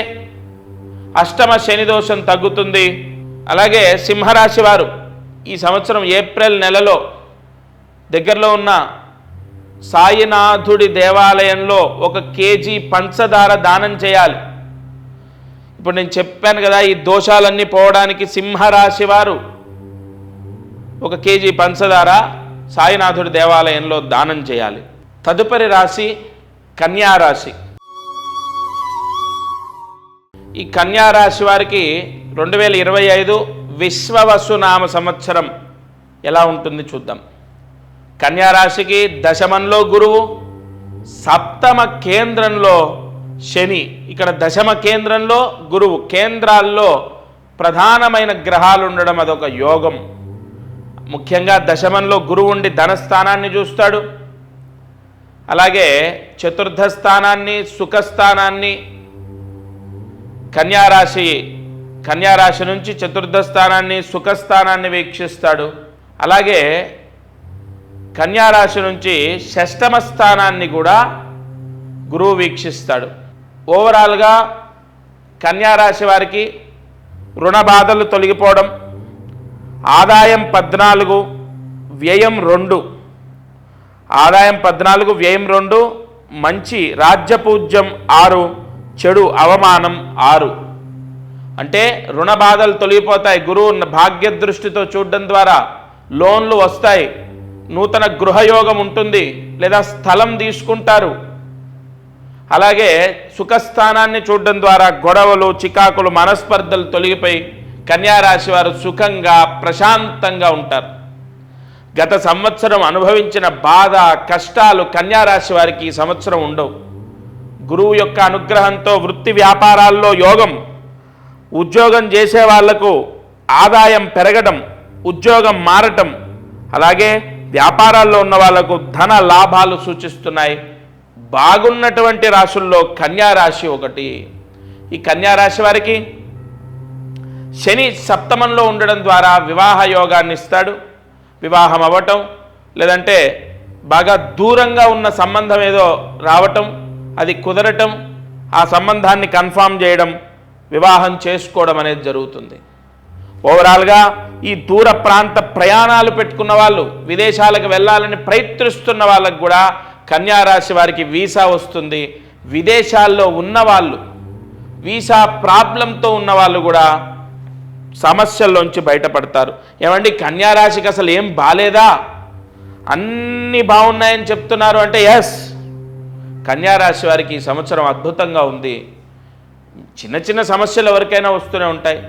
అష్టమ శని దోషం తగ్గుతుంది. అలాగే సింహరాశి వారు ఈ సంవత్సరం ఏప్రిల్ నెలలో దగ్గరలో ఉన్న సాయినాథుడి దేవాలయంలో 1 కేజీ పంచదార దానం చేయాలి. ఇప్పుడు నేను చెప్పాను కదా, ఈ దోషాలన్నీ పోవడానికి సింహరాశి వారు 1 కేజీ పంచదార సాయినాథుడి దేవాలయంలో దానం చేయాలి. తదుపరి రాశి కన్యారాశి. ఈ కన్యారాశి వారికి 2025 విశ్వవసునామ సంవత్సరం ఎలా ఉంటుంది చూద్దాం. కన్యారాశికి దశమంలో గురువు, సప్తమ కేంద్రంలో శని. ఇక్కడ దశమ కేంద్రంలో గురువు, కేంద్రాల్లో ప్రధానమైన గ్రహాలు ఉండడం అదొక యోగం. ముఖ్యంగా దశమంలో గురువు ఉండి ధనస్థానాన్ని చూస్తాడు. అలాగే చతుర్థ స్థానాన్ని, సుఖస్థానాన్ని, కన్యారాశి నుంచి చతుర్థ స్థానాన్ని, సుఖస్థానాన్ని వీక్షిస్తాడు. అలాగే కన్యారాశి నుంచి షష్టమ స్థానాన్ని కూడా గురువు వీక్షిస్తాడు. ఓవరాల్గా కన్యారాశి వారికి రుణ బాధలు తొలగిపోవడం, ఆదాయం 14, వ్యయం 2. ఆదాయం 14, వ్యయం 2, మంచి రాజ్యపూజ్యం 6, చెడు అవమానం 6. అంటే రుణ బాధలు తొలగిపోతాయి. గురువు భాగ్య దృష్టితో చూడడం ద్వారా లోన్లు వస్తాయి. నూతన గృహయోగం ఉంటుంది లేదా స్థలం తీసుకుంటారు. అలాగే సుఖస్థానాన్ని చూడడం ద్వారా గొడవలు, చికాకులు, మనస్పర్ధలు తొలగిపోయి కన్యారాశి వారు సుఖంగా, ప్రశాంతంగా ఉంటారు. గత సంవత్సరం అనుభవించిన బాధ, కష్టాలు కన్యారాశి వారికి ఈ సంవత్సరం ఉండవు. గురువు యొక్క అనుగ్రహంతో వృత్తి వ్యాపారాల్లో యోగం, ఉద్యోగం చేసే వాళ్లకు ఆదాయం పెరగడం, ఉద్యోగం మారటం, అలాగే వ్యాపారాల్లో ఉన్న వాళ్లకు ధన లాభాలు సూచిస్తున్నాయి. బాగున్నటువంటి రాశుల్లో కన్యారాశి ఒకటి. ఈ కన్యారాశి వారికి శని సప్తమంలో ఉండడం ద్వారా వివాహ యోగాన్ని ఇస్తాడు. వివాహం అవ్వటం, లేదంటే బాగా దూరంగా ఉన్న సంబంధం ఏదో రావటం, అది కుదరటం, ఆ సంబంధాన్ని కన్ఫామ్ చేయడం, వివాహం చేసుకోవడం అనేది జరుగుతుంది. ఓవరాల్గా ఈ దూర ప్రాంత ప్రయాణాలు పెట్టుకున్న వాళ్ళు, విదేశాలకు వెళ్ళాలని ప్రయత్నిస్తున్న వాళ్ళకు కూడా కన్యా రాశి వారికి వీసా వస్తుంది. విదేశాల్లో ఉన్నవాళ్ళు, వీసా ప్రాబ్లంతో ఉన్నవాళ్ళు కూడా సమస్యల్లోంచి బయటపడతారు. ఏమండి, కన్యా రాశికి అసలు ఏం బాలేదా, అన్నీ బాగున్నాయని చెప్తున్నారు అంటే ఎస్, కన్యా రాశి వారికి ఈ సంవత్సరం అద్భుతంగా ఉంది. చిన్న చిన్న సమస్యలు ఎవరికైనా వస్తూనే ఉంటాయి.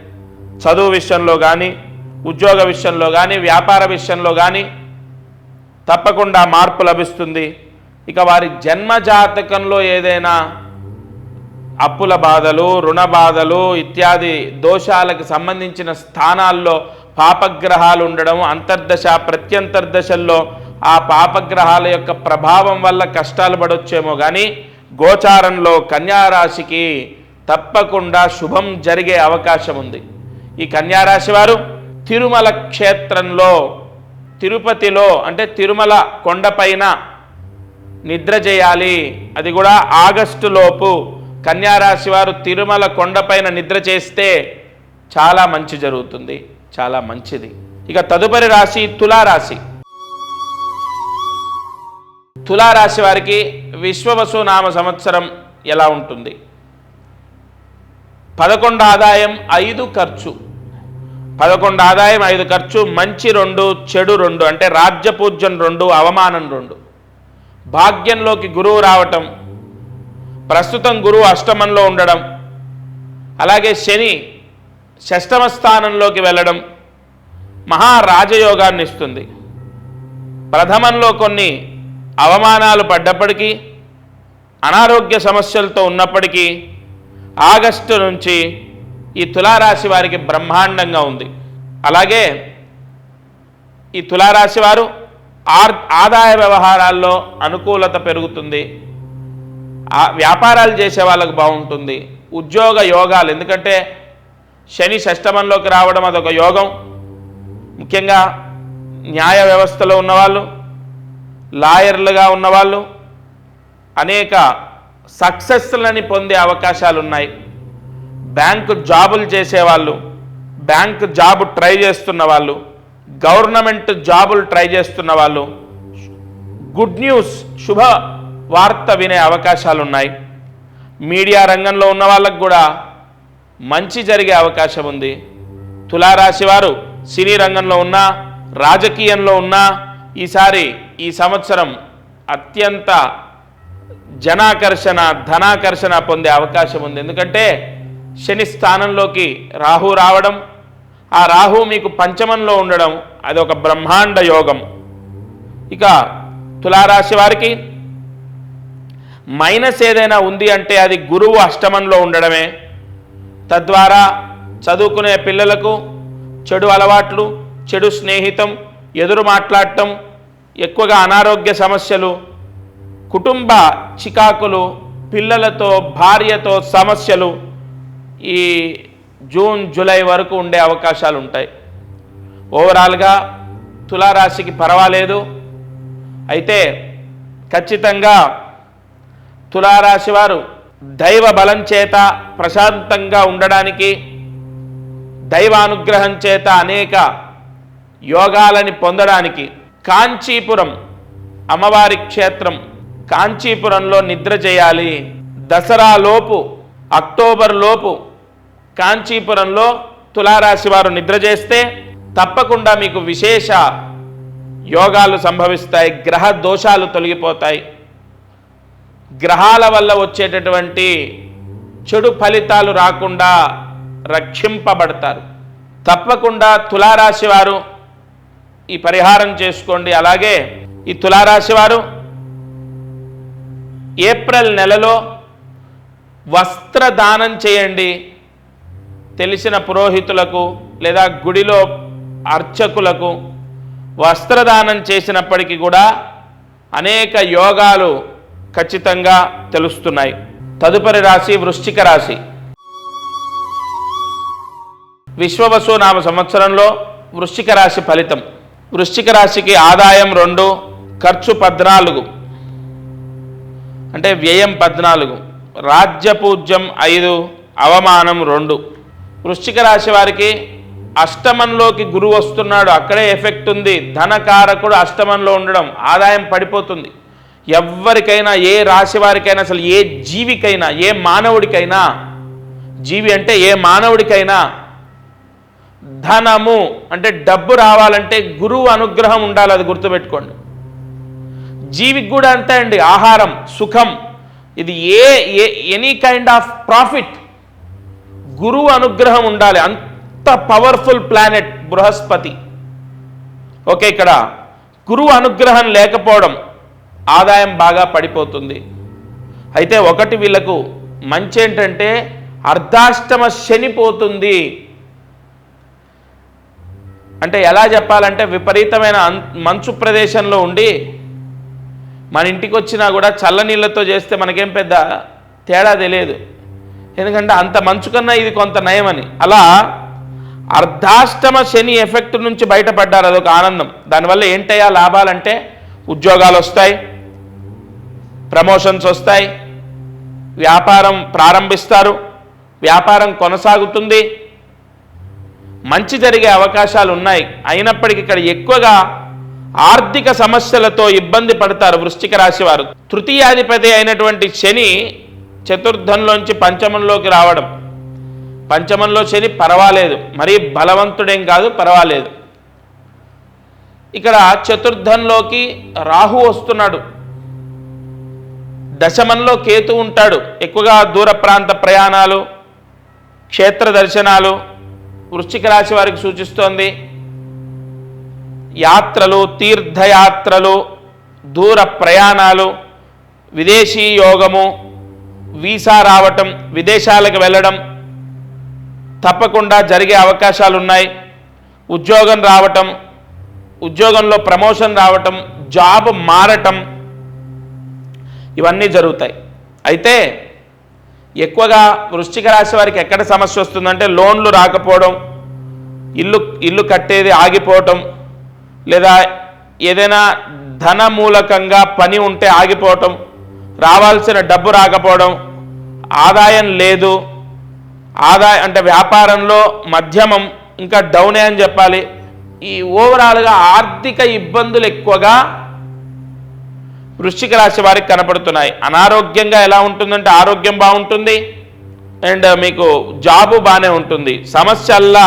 చదువు విషయంలో కానీ, ఉద్యోగ విషయంలో కానీ, వ్యాపార విషయంలో కానీ తప్పకుండా మార్పు లభిస్తుంది. ఇక వారి జన్మజాతకంలో ఏదైనా అప్పుల బాధలు, రుణ బాధలు ఇత్యాది దోషాలకు సంబంధించిన స్థానాల్లో పాపగ్రహాలు ఉండడం, అంతర్దశ ప్రత్యంతర్దశల్లో ఆ పాపగ్రహాల యొక్క ప్రభావం వల్ల కష్టాలు పడొచ్చేమో కానీ గోచారంలో కన్యారాశికి తప్పకుండా శుభం జరిగే అవకాశం ఉంది. ఈ కన్యారాశి వారు తిరుమల క్షేత్రంలో, తిరుపతిలో అంటే తిరుమల కొండపైన నిద్ర చేయాలి. అది కూడా ఆగస్టులోపు కన్యారాశి వారు తిరుమల కొండపైన నిద్ర చేస్తే చాలా మంచి జరుగుతుంది, చాలా మంచిది. ఇక తదుపరి రాశి తులారాశి. తులారాశి వారికి విశ్వవసు నామ సంవత్సరం ఎలా ఉంటుంది? 11 ఆదాయం 5 ఖర్చు. 11 ఆదాయం 5 ఖర్చు, మంచి 2 చెడు 2, అంటే రాజ్యపూజ్యం 2 అవమానం 2. భాగ్యంలోకి గురువు రావటం, ప్రస్తుతం గురువు అష్టమంలో ఉండడం, అలాగే శని షష్టమ స్థానంలోకి వెళ్ళడం మహారాజయోగాన్ని ఇస్తుంది. ప్రథమంలో కొన్ని అవమానాలు పడ్డప్పటికీ, అనారోగ్య సమస్యలతో ఉన్నప్పటికీ ఆగస్టు నుంచి ఈ తులారాశి వారికి బ్రహ్మాండంగా ఉంది. అలాగే ఈ తులారాశి వారు ఆదాయ వ్యవహారాల్లో అనుకూలత పెరుగుతుంది. వ్యాపారాలు చేసే వాళ్ళకు బాగుంటుంది. ఉద్యోగ యోగాలు, ఎందుకంటే శని షష్టమంలోకి రావడం అదొక యోగం. ముఖ్యంగా న్యాయ వ్యవస్థలో ఉన్నవాళ్ళు, లాయర్లుగా ఉన్నవాళ్ళు అనేక సక్సెస్లని పొందే అవకాశాలు ఉన్నాయి. బ్యాంకు జాబులు చేసేవాళ్ళు, బ్యాంకు జాబు ట్రై చేస్తున్న వాళ్ళు, గవర్నమెంట్ జాబులు ట్రై చేస్తున్న వాళ్ళు గుడ్ న్యూస్, శుభ వార్త వినే అవకాశాలు ఉన్నాయి. మీడియా రంగంలో ఉన్న వాళ్ళకు కూడా మంచి జరిగే అవకాశం ఉంది. తులారాశి వారు సినీ రంగంలో ఉన్నా, రాజకీయంలో ఉన్నా ఈసారి ఈ సంవత్సరం అత్యంత జనాకర్షణ, ధనాకర్షణ పొందే అవకాశం ఉంది. ఎందుకంటే శని స్థానంలోకి రాహు రావడం, ఆ రాహు మీకు పంచమంలో ఉండడం, అది ఒక బ్రహ్మాండ యోగం. ఇక తులారాశి వారికి మైనస్ ఏదైనా ఉంది అంటే అది గురువు అష్టమంలో ఉండడమే. తద్వారా చదువుకునే పిల్లలకు చెడు అలవాట్లు, చెడు స్నేహితం, ఎదురు మాట్లాడటం, ఎక్కువగా అనారోగ్య సమస్యలు, కుటుంబ చికాకులు, పిల్లలతో భార్యతో సమస్యలు ఈ జూన్ జూలై వరకు ఉండే అవకాశాలు ఉంటాయి. ఓవరాల్గా తులారాశికి పర్వాలేదు. అయితే ఖచ్చితంగా తులారాశి వారు దైవ బలం చేత ప్రశాంతంగా ఉండడానికి, దైవానుగ్రహం చేత అనేక యోగాలని పొందడానికి కాంచీపురం అమ్మవారి క్షేత్రం కాంచీపురంలో నిద్ర చేయాలి. దసరా లోపు, అక్టోబర్ లోపు కాంచీపురంలో తులారాశి వారు నిద్ర చేస్తే తప్పకుండా మీకు విశేష యోగాలు సంభవిస్తాయి. గ్రహ దోషాలు తొలగిపోతాయి. గ్రహాల వల్ల వచ్చేటటువంటి చెడు ఫలితాలు రాకుండా రక్షింపబడతారు. తప్పకుండా తులారాశి వారు ఈ పరిహారం చేసుకోండి. అలాగే ఈ తులారాశి వారు ఏప్రిల్ నెలలో వస్త్రదానం చేయండి. తెలిసిన పురోహితులకు లేదా గుడిలో అర్చకులకు వస్త్రదానం చేసినప్పటికీ కూడా అనేక యోగాలు ఖచ్చితంగా తెలుస్తున్నాయి. తదుపరి రాశి వృశ్చిక రాశి. విశ్వవసు నామ సంవత్సరంలో వృశ్చిక రాశి ఫలితం. వృశ్చిక రాశికి ఆదాయం 2, ఖర్చు 14, అంటే వ్యయం 14, రాజ్యపూజ్యం 5, అవమానం 2. వృశ్చిక రాశి వారికి అష్టమంలోకి గురువు వస్తున్నాడు, అక్కడే ఎఫెక్ట్ ఉంది. ధనకారకుడు అష్టమంలో ఉండడం, ఆదాయం పడిపోతుంది. ఎవరికైనా, ఏ రాశి వారికైనా, అసలు ఏ జీవికైనా, ఏ మానవుడికైనా, జీవి అంటే ఏ మానవుడికైనా ధనము అంటే డబ్బు రావాలంటే గురువు అనుగ్రహం ఉండాలి, అది గుర్తుపెట్టుకోండి. జీవికి కూడా అంతే అండి. ఆహారం, సుఖం, ఇది ఎనీ కైండ్ ఆఫ్ ప్రాఫిట్ గురువు అనుగ్రహం ఉండాలి. అంత పవర్ఫుల్ ప్లానెట్ బృహస్పతి. ఓకే, ఇక్కడ గురువు అనుగ్రహం లేకపోవడం ఆదాయం బాగా పడిపోతుంది. అయితే ఒకటి వీళ్ళకు మంచి ఏంటంటే అర్ధాష్టమ శని పోతుంది. అంటే ఎలా చెప్పాలంటే విపరీతమైన మంచు ప్రదేశంలో ఉండి మన ఇంటికి వచ్చినా కూడా చల్లనీళ్ళతో చేస్తే మనకేం పెద్ద తేడా తెలియదు, ఎందుకంటే అంత మంచు కన్నా ఇది కొంత నయమని. అలా అర్ధాష్టమ శని ఎఫెక్ట్ నుంచి బయటపడ్డారు, అదొక ఆనందం. దానివల్ల ఏంటయ్యా లాభాలంటే ఉద్యోగాలు వస్తాయి, ప్రమోషన్స్ వస్తాయి, వ్యాపారం ప్రారంభిస్తారు, వ్యాపారం కొనసాగుతుంది, మంచి జరిగే అవకాశాలు ఉన్నాయి. అయినప్పటికీ ఇక్కడ ఎక్కువగా ఆర్థిక సమస్యలతో ఇబ్బంది పడతారు వృశ్చిక రాశి వారు. తృతీయాధిపతి అయినటువంటి శని చతుర్థంలోంచి పంచమంలోకి రావడం. పంచమంలో శని పర్వాలేదు, మరీ బలవంతుడేం కాదు, పర్వాలేదు. ఇక్కడ చతుర్థంలోకి రాహు వస్తున్నాడు, దశమంలో కేతు ఉంటాడు. ఎక్కువగా దూర ప్రాంత ప్రయాణాలు, క్షేత్ర దర్శనాలు వృశ్చిక రాశి వారికి సూచిస్తోంది. యాత్రలు, తీర్థయాత్రలు, దూర ప్రయాణాలు, విదేశీ యోగము, వీసా రావటం, విదేశాలకు వెళ్ళడం తప్పకుండా జరిగే అవకాశాలు ఉన్నాయి. ఉద్యోగం రావటం, ఉద్యోగంలో ప్రమోషన్ రావటం, జాబ్ మారటం, ఇవన్నీ జరుగుతాయి. అయితే ఎక్కువగా వృశ్చిక రాశి వారికి ఎక్కడ సమస్య వస్తుందంటే లోన్లు రాకపోవడం, ఇల్లు కట్టేది ఆగిపోవటం, లేదా ఏదైనా ధన మూలకంగా పని ఉంటే ఆగిపోవటం, రావాల్సిన డబ్బు రాకపోవడం, ఆదాయం లేదు, ఆదాయం అంటే వ్యాపారంలో మధ్యమం, ఇంకా డౌనే అని చెప్పాలి. ఈ ఓవరాల్గా ఆర్థిక ఇబ్బందులు ఎక్కువగా వృశ్చిక రాశి వారికి కనపడుతున్నాయి. అనారోగ్యంగా ఎలా ఉంటుందంటే ఆరోగ్యం బాగుంటుంది అండ్ మీకు జాబు బాగానే ఉంటుంది. సమస్యల్లా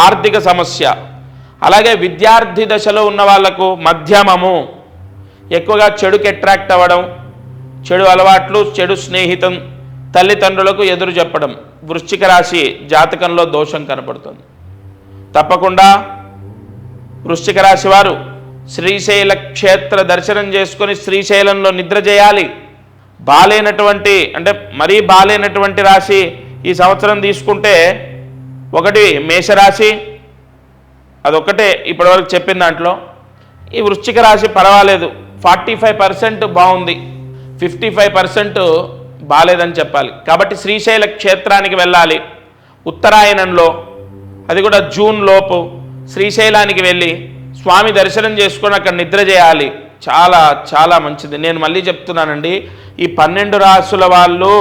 ఆర్థిక సమస్య. అలాగే విద్యార్థి దశలో ఉన్న వాళ్లకు మధ్యమము, ఎక్కువగా చెడుకి అట్రాక్ట్ అవ్వడం, చెడు అలవాట్లు, చెడు స్నేహితం, తల్లిదండ్రులకు ఎదురు చెప్పడం వృశ్చిక రాశి జాతకంలో దోషం కనపడుతుంది. తప్పకుండా వృశ్చిక రాశి వారు శ్రీశైల క్షేత్ర దర్శనం చేసుకొని శ్రీశైలంలో నిద్ర చేయాలి. బాలేనటువంటి అంటే మరీ బాలేనటువంటి రాశి ఈ సంవత్సరం తీసుకుంటే ఒకటి మేషరాశి, అదొక్కటే ఇప్పటివరకు చెప్పిన దాంట్లో. ఈ వృశ్చిక రాశి పర్వాలేదు, 45% బాగుంది, 55% బాలేదని చెప్పాలి. కాబట్టి శ్రీశైల క్షేత్రానికి వెళ్ళాలి. ఉత్తరాయణంలో, అది కూడా జూన్ లోపు శ్రీశైలానికి వెళ్ళి స్వామి దర్శనం చేసుకొని అక్కడ నిద్ర చేయాలి. చాలా చాలా మంచిది. నేను మళ్ళీ చెప్తున్నానండి, ఈ 12 రాశుల వాళ్ళు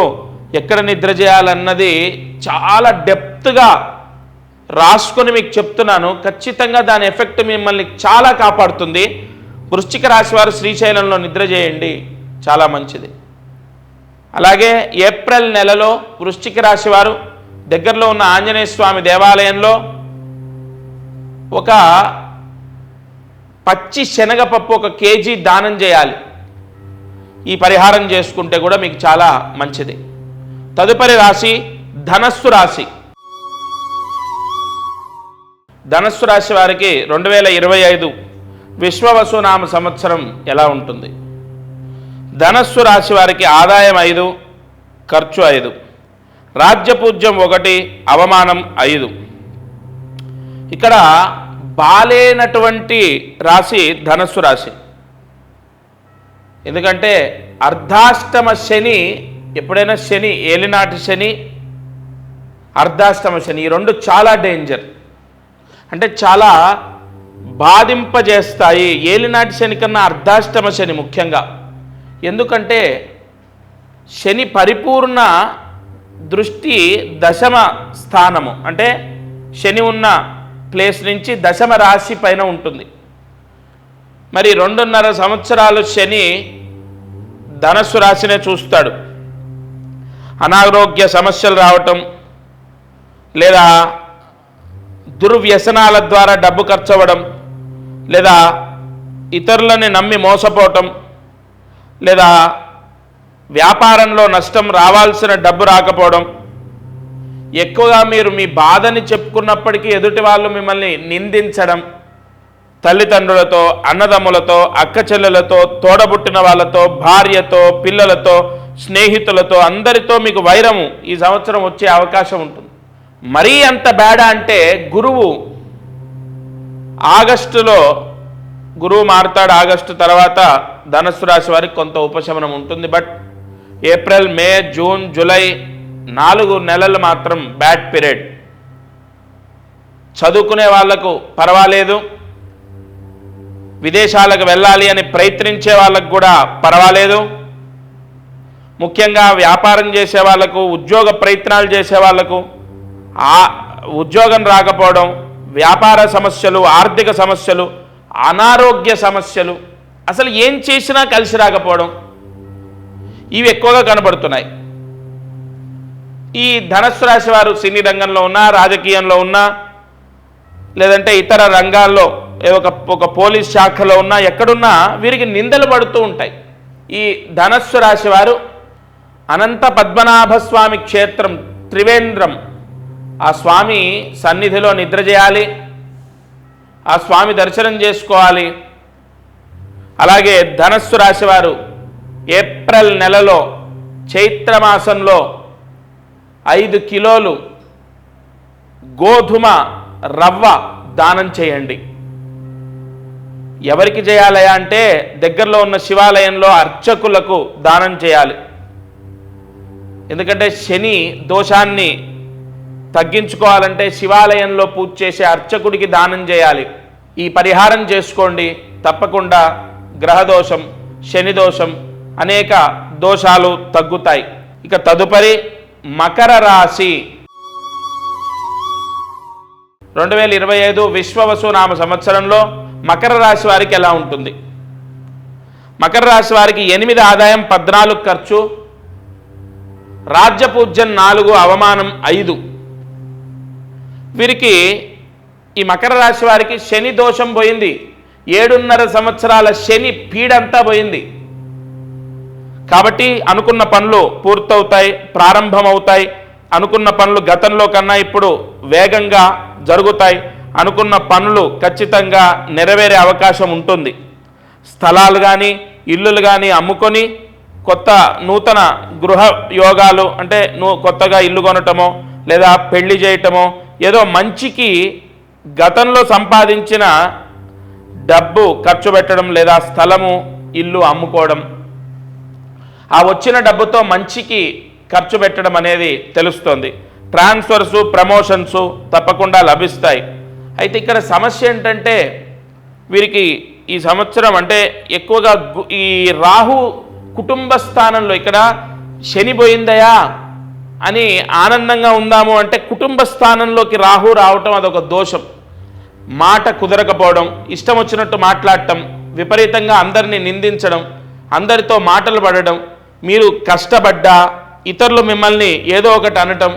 ఎక్కడ నిద్ర చేయాలన్నది చాలా డెప్త్గా రాసుకొని మీకు చెప్తున్నాను. ఖచ్చితంగా దాని ఎఫెక్ట్ మిమ్మల్ని చాలా కాపాడుతుంది. వృశ్చిక రాశి వారు శ్రీశైలంలో నిద్ర చేయండి, చాలా మంచిది. అలాగే ఏప్రిల్ నెలలో వృశ్చిక రాశి వారు దగ్గరలో ఉన్న ఆంజనేయ స్వామి దేవాలయంలో ఒక పచ్చి శనగపప్పు 1 కేజీ దానం చేయాలి. ఈ పరిహారం చేసుకుంటే కూడా మీకు చాలా మంచిది. తదుపరి రాశి ధనస్సు రాశి. ధనస్సు రాశి వారికి 2025 విశ్వవసునామ సంవత్సరం ఎలా ఉంటుంది? ధనస్సు రాశి వారికి ఆదాయం 5, ఖర్చు 5, రాజ్యపూజ్యం 1, అవమానం 5. ఇక్కడ బాలేనటువంటి రాశి ధనస్సు రాశి. ఎందుకంటే అర్ధాష్టమ శని, ఎప్పుడైనా శని, ఏలినాటి శని, అర్ధాష్టమ శని, ఈ రెండు చాలా డేంజర్. అంటే చాలా బాధింపజేస్తాయి. ఏలినాటి శని కన్నా అర్ధాష్టమ శని ముఖ్యంగా. ఎందుకంటే శని పరిపూర్ణ దృష్టి దశమ స్థానము, అంటే శని ఉన్న ప్లేస్ నుంచి దశమ రాశి పైన ఉంటుంది. మరి 2.5 సంవత్సరాలు శని ధనస్సు రాశినే చూస్తాడు. అనారోగ్య సమస్యలు రావటం, లేదా దుర్వ్యసనాల ద్వారా డబ్బు ఖర్చు అవ్వడం, లేదా ఇతరులని నమ్మి మోసపోవటం, లేదా వ్యాపారంలో నష్టం, రావాల్సిన డబ్బు రాకపోవడం, ఎక్కువగా మీరు మీ బాధని చెప్పుకున్నప్పటికీ ఎదుటి వాళ్ళు మిమ్మల్ని నిందించడం, తల్లిదండ్రులతో, అన్నదమ్ములతో, అక్క చెల్లెలతో, తోడబుట్టిన వాళ్ళతో, భార్యతో, పిల్లలతో, స్నేహితులతో, అందరితో మీకు వైరము ఈ సంవత్సరం వచ్చే అవకాశం ఉంటుంది. మరీ అంత బేడ అంటే గురువు ఆగస్టులో గురువు మారుతాడు. ఆగస్టు తర్వాత ధనుస్సు రాశి వారికి కొంత ఉపశమనం ఉంటుంది. But April, May, June, July 4 నెలలు మాత్రం బ్యాడ్ పీరియడ్. చదువుకునే వాళ్లకు పర్వాలేదు, విదేశాలకు వెళ్ళాలి అని ప్రయత్నించే వాళ్ళకు కూడా పర్వాలేదు, ముఖ్యంగా వ్యాపారం చేసే వాళ్లకు, ఉద్యోగ ప్రయత్నాలు చేసే వాళ్లకు ఉద్యోగం రాకపోవడం, వ్యాపార సమస్యలు, ఆర్థిక సమస్యలు, అనారోగ్య సమస్యలు, అసలు ఏం చేసినా కలిసి రాకపోవడం, ఇవి ఎక్కువగా కనబడుతున్నాయి. ఈ ధనుస్సు రాశి వారు సినీ రంగంలో ఉన్నా, రాజకీయంలో ఉన్నా, లేదంటే ఇతర రంగాల్లో ఒక పోలీస్ శాఖలో ఉన్నా, ఎక్కడున్నా వీరికి నిందలు పడుతూ ఉంటాయి. ఈ ధనుస్సు రాశి వారు అనంత పద్మనాభ స్వామి క్షేత్రం త్రివేంద్రం, ఆ స్వామి సన్నిధిలో నిద్ర చేయాలి, ఆ స్వామి దర్శనం చేసుకోవాలి. అలాగే ధనుస్సు రాశి వారు ఏప్రిల్ నెలలో చైత్రమాసంలో 5 కిలోలు గోధుమ రవ్వ దానం చేయండి. ఎవరికి చేయాలయా అంటే దగ్గరలో ఉన్న శివాలయంలో అర్చకులకు దానం చేయాలి. ఎందుకంటే శని దోషాన్ని తగ్గించుకోవాలంటే శివాలయంలో పూజ చేసే అర్చకుడికి దానం చేయాలి. ఈ పరిహారం చేసుకోండి, తప్పకుండా గ్రహదోషం, శని దోషం, అనేక దోషాలు తగ్గుతాయి. ఇక తదుపరి మకర రాశి. 2025 విశ్వవసు నామ సంవత్సరంలో మకర రాశి వారికి ఎలా ఉంటుంది? మకర రాశి వారికి 8 ఆదాయం, 14 ఖర్చు, రాజ్యపూజ్యం 4, అవమానం 5. వీరికి ఈ మకర రాశి వారికి శని దోషం పోయింది. 7.5 సంవత్సరాల శని పీడంతా పోయింది. కాబట్టి అనుకున్న పనులు పూర్తవుతాయి, ప్రారంభమవుతాయి. అనుకున్న పనులు గతంలో కన్నా ఇప్పుడు వేగంగా జరుగుతాయి. అనుకున్న పనులు ఖచ్చితంగా నెరవేరే అవకాశం ఉంటుంది. స్థలాలు కానీ, ఇల్లులు కానీ అమ్ముకొని కొత్త నూతన గృహ యోగాలు, అంటే కొత్తగా ఇల్లు కొనటమో లేదా పెళ్లి చేయటమో, ఏదో మంచికి గతంలో సంపాదించిన డబ్బు ఖర్చు పెట్టడం, లేదా స్థలము, ఇల్లు అమ్ముకోవడం, ఆ వచ్చిన డబ్బుతో మంచికి ఖర్చు పెట్టడం అనేది తెలుస్తోంది. ట్రాన్స్ఫర్సు, ప్రమోషన్సు తప్పకుండా లభిస్తాయి. అయితే ఇక్కడ సమస్య ఏంటంటే వీరికి ఈ సంవత్సరం అంటే ఎక్కువగా ఈ రాహు కుటుంబ స్థానంలో, ఇక్కడ శని పోయిందయా అని ఆనందంగా ఉందాము అంటే కుటుంబ స్థానంలోకి రాహు రావటం అదొక దోషం. మాట కుదరకపోవడం, ఇష్టం వచ్చినట్టు మాట్లాడటం, విపరీతంగా అందరినీ నిందించడం, అందరితో మాటలు పడడం, మీరు కష్టపడ్డా ఇతరులు మిమ్మల్ని ఏదో ఒకటి అనటం,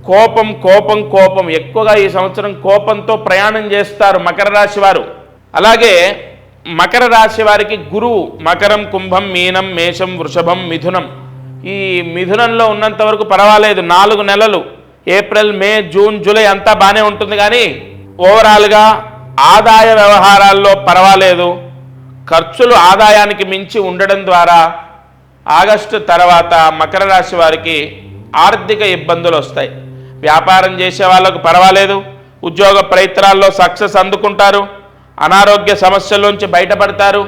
కోపం కోపం కోపం, ఎక్కువగా ఈ సంవత్సరం కోపంతో ప్రయాణం చేస్తారు మకర రాశి వారు. అలాగే మకర రాశి వారికి గురువు మకరం, కుంభం, మీనం, మేషం, వృషభం, మిథునం. ఈ మిథునంలో ఉన్నంత వరకు పర్వాలేదు. 4 నెలలు ఏప్రిల్, మే, జూన్, జూలై అంతా బాగానే ఉంటుంది. కానీ ఓవరాల్గా ఆదాయ వ్యవహారాల్లో పర్వాలేదు. ఖర్చులు ఆదాయానికి మించి ఉండడం ద్వారా ఆగస్టు తర్వాత మకర రాశి వారికి ఆర్థిక ఇబ్బందులు వస్తాయి. వ్యాపారం చేసే వాళ్ళకు పర్వాలేదు, ఉద్యోగ ప్రయత్నాల్లో సక్సెస్ అందుకుంటారు, అనారోగ్య సమస్యల్లోంచి బయటపడతారు,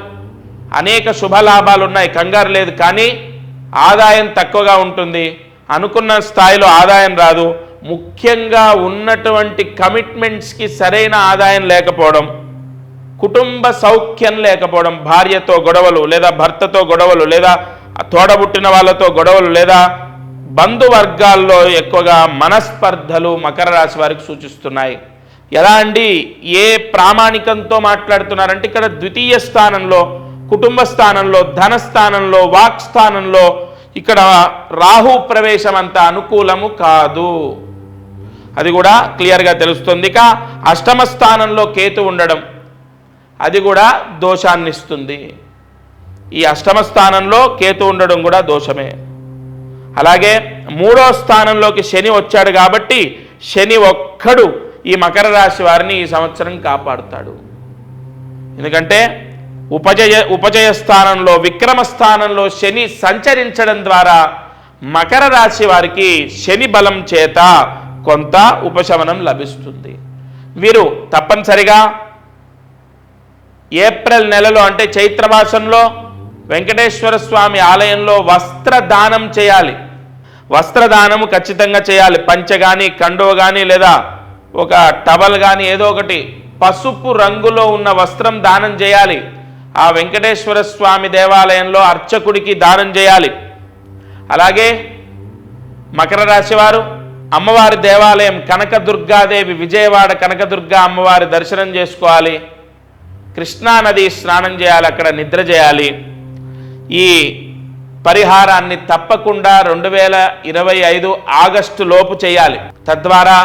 అనేక శుభలాభాలు ఉన్నాయి, కంగారు లేదు. కానీ ఆదాయం తక్కువగా ఉంటుంది, అనుకున్న స్థాయిలో ఆదాయం రాదు. ముఖ్యంగా ఉన్నటువంటి కమిట్మెంట్స్కి సరైన ఆదాయం లేకపోవడం, కుటుంబ సౌఖ్యం లేకపోవడం, భార్యతో గొడవలు, లేదా భర్తతో గొడవలు, లేదా తోడబుట్టిన వాళ్ళతో గొడవలు, లేదా బంధువర్గాల్లో ఎక్కువగా మనస్పర్ధలు మకర రాశి వారికి సూచిస్తున్నాయి. ఎలా అండి, ఏ ప్రామాణికంతో మాట్లాడుతున్నారంటే ఇక్కడ ద్వితీయ స్థానంలో, కుటుంబ స్థానంలో, ధనస్థానంలో, వాక్ స్థానంలో ఇక్కడ రాహు ప్రవేశం అంత అనుకూలము కాదు, అది కూడా క్లియర్గా తెలుస్తుంది. ఇక అష్టమ స్థానంలో కేతు ఉండడం అది కూడా దోషాన్ని ఇస్తుంది. ఈ అష్టమ స్థానంలో కేతు ఉండడం కూడా దోషమే. అలాగే మూడో స్థానంలోకి శని వచ్చాడు కాబట్టి శని ఒక్కడు ఈ మకర రాశి వారిని ఈ సంవత్సరం కాపాడుతాడు. ఎందుకంటే ఉపజయ స్థానంలో, విక్రమ స్థానంలో శని సంచరించడం ద్వారా మకర రాశి వారికి శని బలం చేత కొంత ఉపశమనం లభిస్తుంది. వీరు తప్పనిసరిగా ఏప్రిల్ నెలలో అంటే చైత్రమాసంలో వెంకటేశ్వర స్వామి ఆలయంలో వస్త్రదానం చేయాలి. వస్త్రదానము ఖచ్చితంగా చేయాలి. పంచె కానీ, కండువ కానీ, లేదా ఒక టవల్ కానీ ఏదో ఒకటి పసుపు రంగులో ఉన్న వస్త్రం దానం చేయాలి. ఆ వెంకటేశ్వర స్వామి దేవాలయంలో అర్చకుడికి దానం చేయాలి. అలాగే మకర రాశి వారు అమ్మవారి దేవాలయం కనకదుర్గాదేవి, విజయవాడ కనకదుర్గా అమ్మవారి దర్శనం చేసుకోవాలి. కృష్ణానది స్నానం చేయాలి, అక్కడ నిద్ర చేయాలి. ఈ పరిహారాన్ని తప్పకుండా 2025 ఆగస్టు లోపు చేయాలి. తద్వారా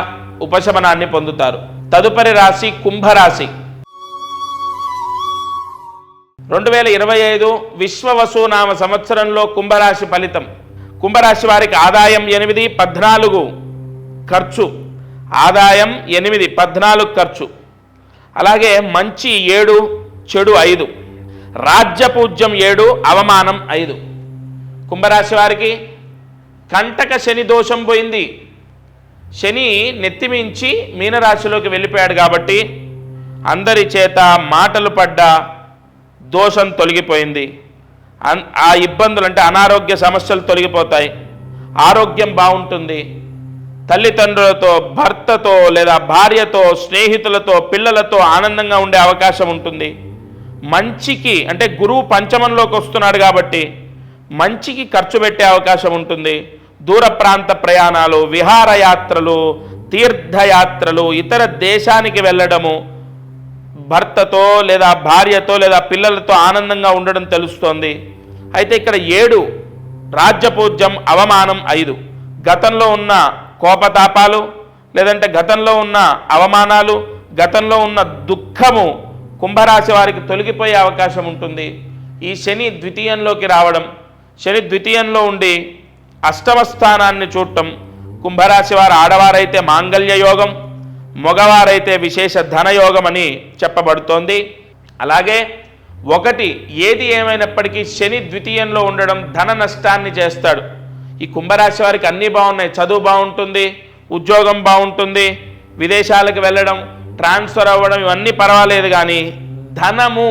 ఉపశమనాన్ని పొందుతారు. తదుపరి రాశి కుంభరాశి. 2025 విశ్వవసునామ సంవత్సరంలో కుంభరాశి ఫలితం. కుంభరాశి వారికి ఆదాయం 8, 14 ఖర్చు. ఆదాయం 8, 14 ఖర్చు. అలాగే మంచి 7, చెడు 5. రాజ్యపూజ్యం 7, అవమానం 5. కుంభరాశి వారికి కంటక శని దోషం పోయింది. శని నెత్తిమించి మీనరాశిలోకి వెళ్ళిపోయాడు కాబట్టి అందరి చేత మాటలు పడ్డ దోషం తొలగిపోయింది. ఆ ఇబ్బందులు అంటే అనారోగ్య సమస్యలు తొలగిపోతాయి. ఆరోగ్యం బాగుంటుంది. తల్లిదండ్రులతో, భర్తతో లేదా భార్యతో, స్నేహితులతో, పిల్లలతో ఆనందంగా ఉండే అవకాశం ఉంటుంది. మంచికి అంటే గురువు పంచమంలోకి వస్తున్నాడు కాబట్టి మంచికి ఖర్చు పెట్టే అవకాశం ఉంటుంది. దూర ప్రాంత ప్రయాణాలు, విహారయాత్రలు, తీర్థయాత్రలు, ఇతర దేశానికి వెళ్ళడము, భర్తతో లేదా భార్యతో లేదా పిల్లలతో ఆనందంగా ఉండడం తెలుస్తోంది. అయితే ఇక్కడ 7 రాజ్యపూజ్యం, అవమానం 5. గతంలో ఉన్న కోపతాపాలు లేదంటే గతంలో ఉన్న అవమానాలు, గతంలో ఉన్న దుఃఖము కుంభరాశి వారికి తొలగిపోయే అవకాశం ఉంటుంది. ఈ శని ద్వితీయంలోకి రావడం, శని ద్వితీయంలో ఉండి అష్టమ స్థానాన్ని చూడటం, కుంభరాశి వారు ఆడవారైతే మాంగళ్య యోగం, మగవారైతే విశేష ధనయోగం అని చెప్పబడుతోంది. అలాగే ఏది ఏమైనప్పటికీ శని ద్వితీయంలో ఉండడం ధన నష్టాన్ని చేస్తాడు. ఈ కుంభరాశి వారికి అన్నీ బాగున్నాయి. చదువు బాగుంటుంది, ఉద్యోగం బాగుంటుంది, విదేశాలకు వెళ్ళడం, ట్రాన్స్ఫర్ అవ్వడం ఇవన్నీ పర్వాలేదు. కానీ ధనము,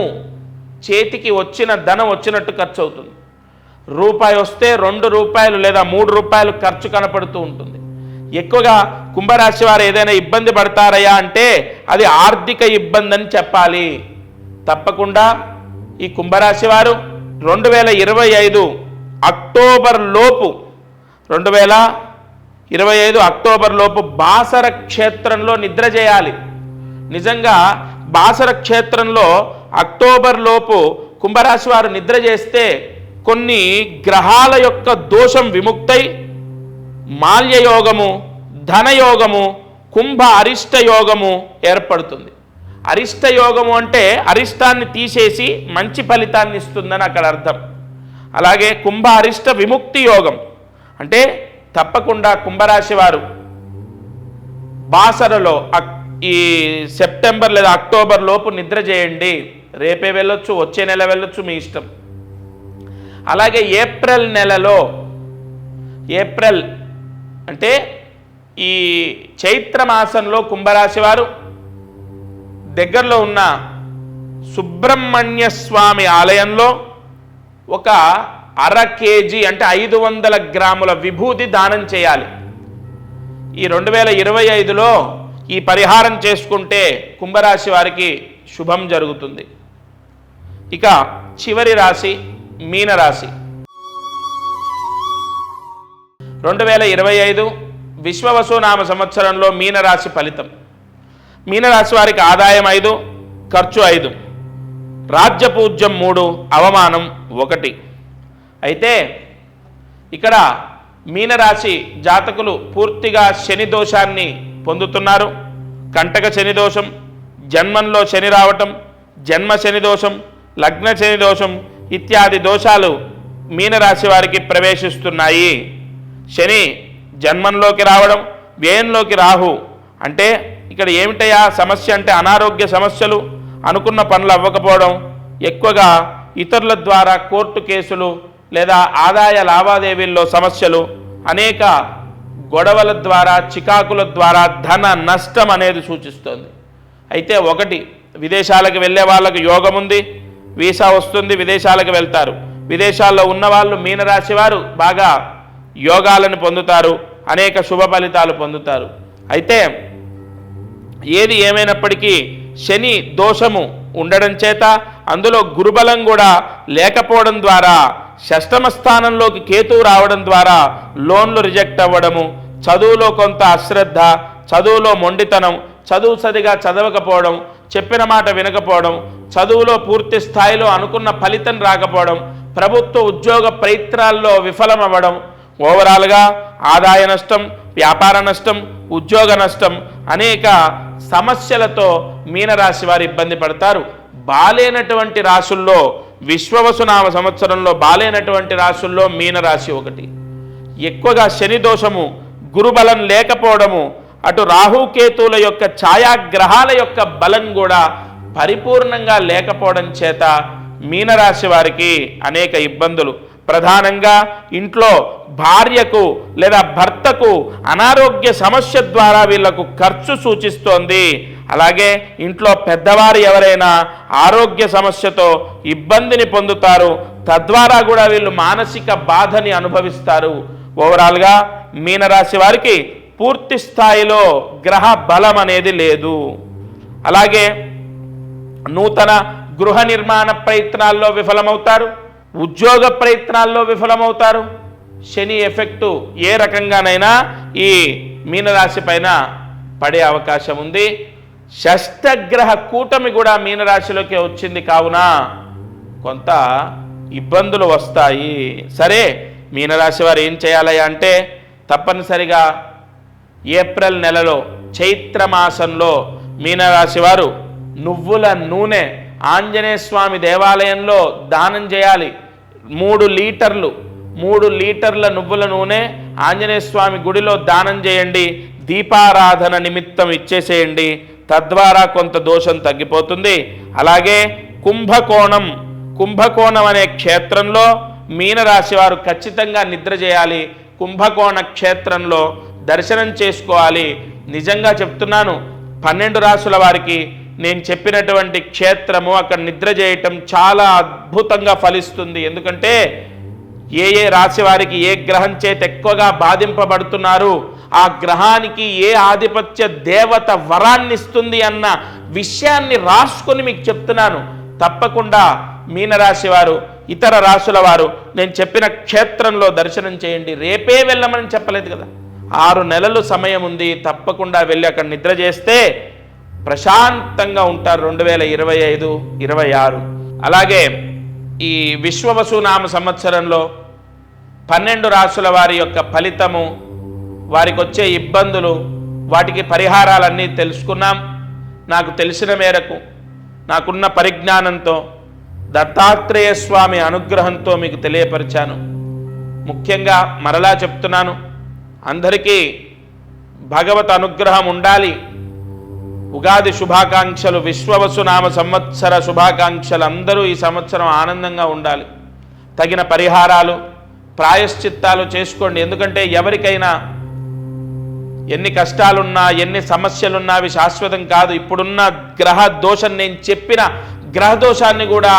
చేతికి వచ్చిన ధనం వచ్చినట్టు ఖర్చు అవుతుంది. రూపాయి వస్తే 2 రూపాయలు లేదా 3 రూపాయలు ఖర్చు కనపడుతూ ఉంటుంది. ఎక్కువగా కుంభరాశి వారు ఏదైనా ఇబ్బంది పడతారయ్యా అంటే అది ఆర్థిక ఇబ్బంది అని చెప్పాలి. తప్పకుండా ఈ కుంభరాశి వారు 2025 అక్టోబర్ లోపు 2025 అక్టోబర్ లోపు బాసర క్షేత్రంలో నిద్ర చేయాలి. నిజంగా బాసర క్షేత్రంలో అక్టోబర్ లోపు కుంభరాశి వారు నిద్ర చేస్తే కొన్ని గ్రహాల యొక్క దోషం విముక్తై మాల్యయోగము, ధనయోగము, కుంభ అరిష్ట యోగము ఏర్పడుతుంది. అరిష్ట యోగము అంటే అరిష్టాన్ని తీసేసి మంచి ఫలితాన్ని ఇస్తుందని అక్కడ అర్థం. అలాగే కుంభ అరిష్ట విముక్తి యోగం అంటే తప్పకుండా కుంభరాశి వారు బాసరలో ఈ సెప్టెంబర్ లేదా అక్టోబర్ లోపు నిద్ర చేయండి. రేపే వెళ్ళొచ్చు, వచ్చే నెల వెళ్ళొచ్చు, మీ ఇష్టం. అలాగే ఏప్రిల్ నెలలో, ఏప్రిల్ అంటే ఈ చైత్రమాసంలో కుంభరాశి వారు దగ్గరలో ఉన్న సుబ్రహ్మణ్య స్వామి ఆలయంలో ఒక 1/2 కేజీ అంటే 500 గ్రాముల విభూతి దానం చేయాలి. ఈ 2025లో ఈ పరిహారం చేసుకుంటే కుంభరాశి వారికి శుభం జరుగుతుంది. ఇక చివరి రాశి మీనరాశి. 2025 విశ్వవసునామ సంవత్సరంలో మీనరాశి ఫలితం. మీనరాశి వారికి ఆదాయం 5, ఖర్చు 5, రాజ్యపూజ్యం 3, అవమానం 1. అయితే ఇక్కడ మీనరాశి జాతకులు పూర్తిగా శని దోషాన్ని పొందుతున్నారు. కంటక శని దోషం, జన్మంలో శని రావటం, జన్మ శని దోషం, లగ్న శని దోషం ఇత్యాది దోషాలు మీనరాశి వారికి ప్రవేశిస్తున్నాయి. శని జన్మంలోకి రావడం, వ్యయంలోకి రాహు అంటే ఇక్కడ ఏమిటయా సమస్య అంటే అనారోగ్య సమస్యలు, అనుకున్న పనులు అవ్వకపోవడం, ఎక్కువగా ఇతరుల ద్వారా కోర్టు కేసులు లేదా ఆదాయ లావాదేవీల్లో సమస్యలు, అనేక గొడవల ద్వారా చికాకుల ద్వారా ధన నష్టం అనేది సూచిస్తుంది. అయితే 1, విదేశాలకు వెళ్ళే వాళ్ళకు యోగం ఉంది, వీసా వస్తుంది, విదేశాలకు వెళ్తారు. విదేశాల్లో ఉన్నవాళ్ళు మీనరాశి వారు బాగా యోగాలను పొందుతారు, అనేక శుభ ఫలితాలు పొందుతారు. అయితే ఏది ఏమైనప్పటికీ శని దోషము ఉండడం చేత, అందులో గురుబలం కూడా లేకపోవడం ద్వారా, షష్టమ స్థానంలోకి కేతువు రావడం ద్వారా లోన్లు రిజెక్ట్ అవ్వడము, చదువులో కొంత అశ్రద్ధ, చదువులో మొండితనం, చదువు సరిగా చదవకపోవడం, చెప్పిన మాట వినకపోవడం, చదువులో పూర్తి స్థాయిలో అనుకున్న ఫలితం రాకపోవడం, ప్రభుత్వ ఉద్యోగ ప్రయత్నాల్లో విఫలమవ్వడం, ఓవరాల్గా ఆదాయ నష్టం, వ్యాపార నష్టం, ఉద్యోగ నష్టం, అనేక సమస్యలతో మీనరాశి వారు ఇబ్బంది పడతారు. బాలేనటువంటి రాశుల్లో విశ్వవసునామ సంవత్సరంలో బాలేనటువంటి రాశుల్లో మీనరాశి 1. ఎక్కువగా శని దోషము, గురుబలం లేకపోవడము, అటు రాహుకేతువుల యొక్క ఛాయాగ్రహాల యొక్క బలం కూడా పరిపూర్ణంగా లేకపోవడం చేత మీనరాశి వారికి అనేక ఇబ్బందులు. ప్రధానంగా ఇంట్లో భార్యకు లేదా భర్తకు అనారోగ్య సమస్య ద్వారా వీళ్లకు ఖర్చు సూచిస్తోంది. అలాగే ఇంట్లో పెద్దవారు ఎవరైనా ఆరోగ్య సమస్యతో ఇబ్బందిని పొందుతారు, తద్వారా కూడా వీళ్ళు మానసిక బాధని అనుభవిస్తారు. ఓవరాల్గా మీనరాశి వారికి పూర్తి స్థాయిలో గ్రహ బలం అనేది లేదు. అలాగే నూతన గృహ నిర్మాణ ప్రయత్నాల్లో విఫలమవుతారు, ఉద్యోగ ప్రయత్నాల్లో విఫలమవుతారు. శని ఎఫెక్టు ఏ రకంగానైనా ఈ మీనరాశి పైన పడే అవకాశం ఉంది. షష్టగ్రహ కూటమి కూడా మీనరాశిలోకి వచ్చింది కావున కొంత ఇబ్బందులు వస్తాయి. సరే, మీనరాశి వారు ఏం చేయాలి అంటే తప్పనిసరిగా ఏప్రిల్ నెలలో చైత్రమాసంలో మీనరాశి వారు నువ్వుల నూనె ఆంజనేయ స్వామి దేవాలయంలో దానం చేయాలి. 3 లీటర్ల నువ్వుల నూనె ఆంజనేయ స్వామి గుడిలో దానం చేయండి. దీపారాధన నిమిత్తం ఇచ్చేసేయండి, తద్వారా కొంత దోషం తగ్గిపోతుంది. అలాగే కుంభకోణం అనే క్షేత్రంలో మీనరాశి వారు ఖచ్చితంగా నిద్ర చేయాలి. కుంభకోణ క్షేత్రంలో దర్శనం చేసుకోవాలి. నిజంగా చెప్తున్నాను, 12 రాశుల వారికి నేను చెప్పినటువంటి క్షేత్రము అక్కడ నిద్ర చేయటం చాలా అద్భుతంగా ఫలిస్తుంది. ఎందుకంటే ఏ రాశి వారికి ఏ గ్రహం చేత ఎక్కువగా బాధింపబడుతున్నారు, ఆ గ్రహానికి ఏ ఆధిపత్య దేవత వరాన్ని ఇస్తుంది అన్న విషయాన్ని రాసుకొని మీకు చెప్తున్నాను. తప్పకుండా మీనరాశి వారు, ఇతర రాశుల వారు నేను చెప్పిన క్షేత్రంలో దర్శనం చేయండి. రేపే వెళ్ళమని చెప్పలేదు కదా, 6 నెలలు సమయం ఉంది. తప్పకుండా వెళ్ళి అక్కడ నిద్ర చేస్తే ప్రశాంతంగా ఉంటారు 2025, 26. అలాగే ఈ విశ్వవసునామ సంవత్సరంలో 12 రాశుల వారి యొక్క ఫలితము, వారికి వచ్చే ఇబ్బందులు, వాటికి పరిహారాలన్నీ తెలుసుకున్నాం. నాకు తెలిసిన మేరకు, నాకున్న పరిజ్ఞానంతో, దత్తాత్రేయ స్వామి అనుగ్రహంతో మీకు తెలియపరిచాను. ముఖ్యంగా మరలా చెప్తున్నాను, అందరికీ భగవత్ అనుగ్రహం ఉండాలి. ఉగాది శుభాకాంక్షలు, విశ్వవసునామ సంవత్సర శుభాకాంక్షలు. అందరూ ఈ సంవత్సరం ఆనందంగా ఉండాలి. తగిన పరిహారాలు, ప్రాయశ్చిత్తాలు చేసుకోండి. ఎందుకంటే ఎవరికైనా ఎన్ని కష్టాలున్నా, ఎన్ని సమస్యలున్నా అవి శాశ్వతం కాదు. ఇప్పుడున్న గ్రహ దోషం, నేను చెప్పిన గ్రహ దోషాన్ని కూడా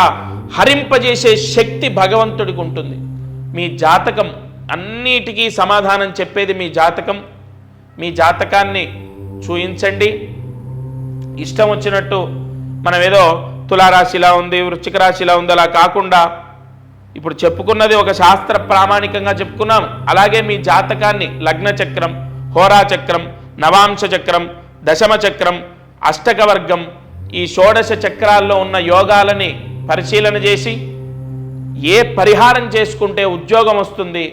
హరింపజేసే శక్తి భగవంతుడికి ఉంటుంది. మీ జాతకం అన్నిటికీ సమాధానం చెప్పేది మీ జాతకం. మీ జాతకాన్ని చూయించండి. ఇష్టం వచ్చినట్టు మనం ఏదో తులారాశి ఇలా ఉంది, వృశ్చిక రాశి ఇలా ఉంది అలా కాకుండా, ఇప్పుడు చెప్పుకున్నది ఒక శాస్త్ర ప్రామాణికంగా చెప్పుకున్నాం. అలాగే మీ జాతకాన్ని లగ్న చక్రం, హోరా చక్రం, నవాంశ చక్రం, దశమ చక్రం, అష్టక వర్గం, ఈ షోడశ చక్రాల్లో ఉన్న యోగాలని పరిశీలన చేసి ఏ పరిహారం చేసుకుంటే ఉద్యోగం వస్తుంది,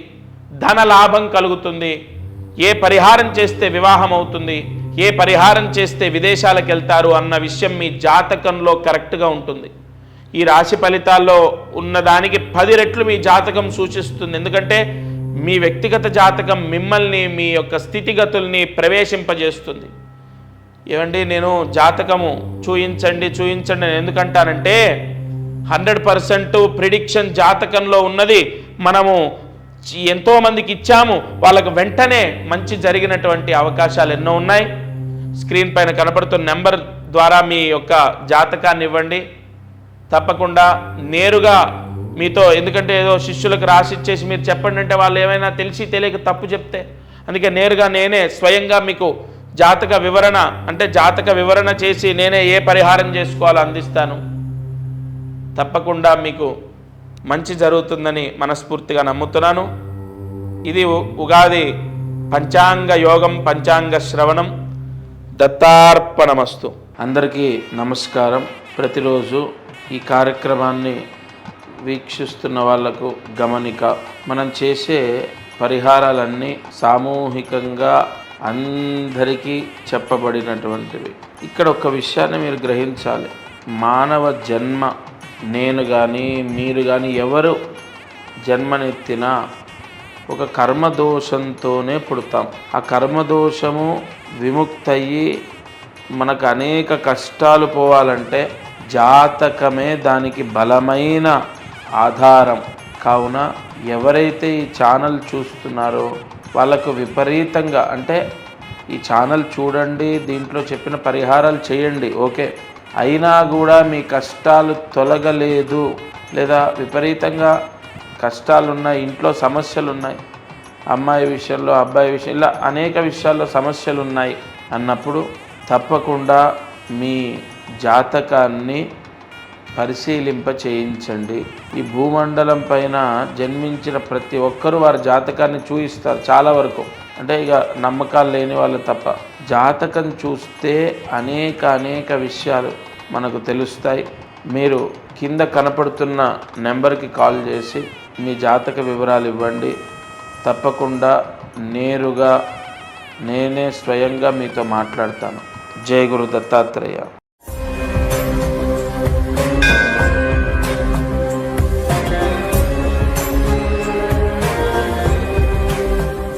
ధన లాభం కలుగుతుంది, ఏ పరిహారం చేస్తే వివాహం అవుతుంది, ఏ పరిహారం చేస్తే విదేశాలకు వెళ్తారు అన్న విషయం మీ జాతకంలో కరెక్ట్గా ఉంటుంది. ఈ రాశి ఫలితాల్లో ఉన్నదానికి 10 రెట్లు మీ జాతకం సూచిస్తుంది. ఎందుకంటే మీ వ్యక్తిగత జాతకం మిమ్మల్ని, మీ యొక్క స్థితిగతుల్ని ప్రవేశింపజేస్తుంది. ఏమండి, నేను జాతకము చూయించండి అని ఎందుకంటానంటే 100% ప్రిడిక్షన్ జాతకంలో ఉన్నది మనము ఎంతోమందికి ఇచ్చాము, వాళ్ళకు వెంటనే మంచి జరిగినటువంటి అవకాశాలు ఎన్నో ఉన్నాయి. స్క్రీన్ పైన కనపడుతున్న నెంబర్ ద్వారా మీ యొక్క జాతకాన్ని ఇవ్వండి. తప్పకుండా నేరుగా మీతో, ఎందుకంటే ఏదో శిష్యులకు రాసిచ్చేసి మీరు చెప్పండి అంటే వాళ్ళు ఏమైనా తెలిసి తెలియక తప్పు చెప్తే, అందుకే నేరుగా నేనే స్వయంగా మీకు జాతక వివరణ చేసి నేనే ఏ పరిహారం చేసుకోవాలో అందిస్తాను. తప్పకుండా మీకు మంచి జరుగుతుందని మనస్ఫూర్తిగా నమ్ముతున్నాను. ఇది ఉగాది పంచాంగ యోగం, పంచాంగ శ్రవణం. దత్తార్పణమస్తు. అందరికీ నమస్కారం. ప్రతిరోజు ఈ కార్యక్రమాన్ని వీక్షిస్తున్న వాళ్లకు గమనిక, మనం చేసే పరిహారాలన్నీ సామూహికంగా అందరికీ చెప్పబడినటువంటివి. ఇక్కడ ఒక విషయాన్ని మీరు గ్రహించాలి. మానవ జన్మ, నేను కానీ మీరు కానీ ఎవరు జన్మనెత్తినా ఒక కర్మదోషంతోనే పుడతాం. ఆ కర్మదోషము విముక్తయ్యి మనకు అనేక కష్టాలు పోవాలంటే జాతకమే దానికి బలమైన ఆధారం. కావున ఎవరైతే ఈ ఛానల్ చూస్తున్నారో వాళ్ళకు విపరీతంగా, అంటే ఈ ఛానల్ చూడండి, దీంట్లో చెప్పిన పరిహారాలు చేయండి, ఓకే, అయినా కూడా మీ కష్టాలు తొలగలేదు, లేదా విపరీతంగా కష్టాలున్నాయి, ఇంట్లో సమస్యలు ఉన్నాయి, అమ్మాయి విషయంలో, అబ్బాయి విషయం, ఇలా అనేక విషయాల్లో సమస్యలు ఉన్నాయి అన్నప్పుడు తప్పకుండా మీ జాతకాన్ని పరిశీలింప చేయించండి. ఈ భూమండలం పైన జన్మించిన ప్రతి ఒక్కరూ వారి జాతకాన్ని చూయిస్తారు చాలా వరకు, అంటే ఇక నమ్మకాలు లేని వాళ్ళు తప్ప. జాతకం చూస్తే అనేక విషయాలు మనకు తెలుస్తాయి. మీరు కింద కనపడుతున్న నెంబర్కి కాల్ చేసి మీ జాతక వివరాలు ఇవ్వండి. తప్పకుండా నేరుగా నేనే స్వయంగా మీతో మాట్లాడతాను. జై గురు దత్తాత్రేయ.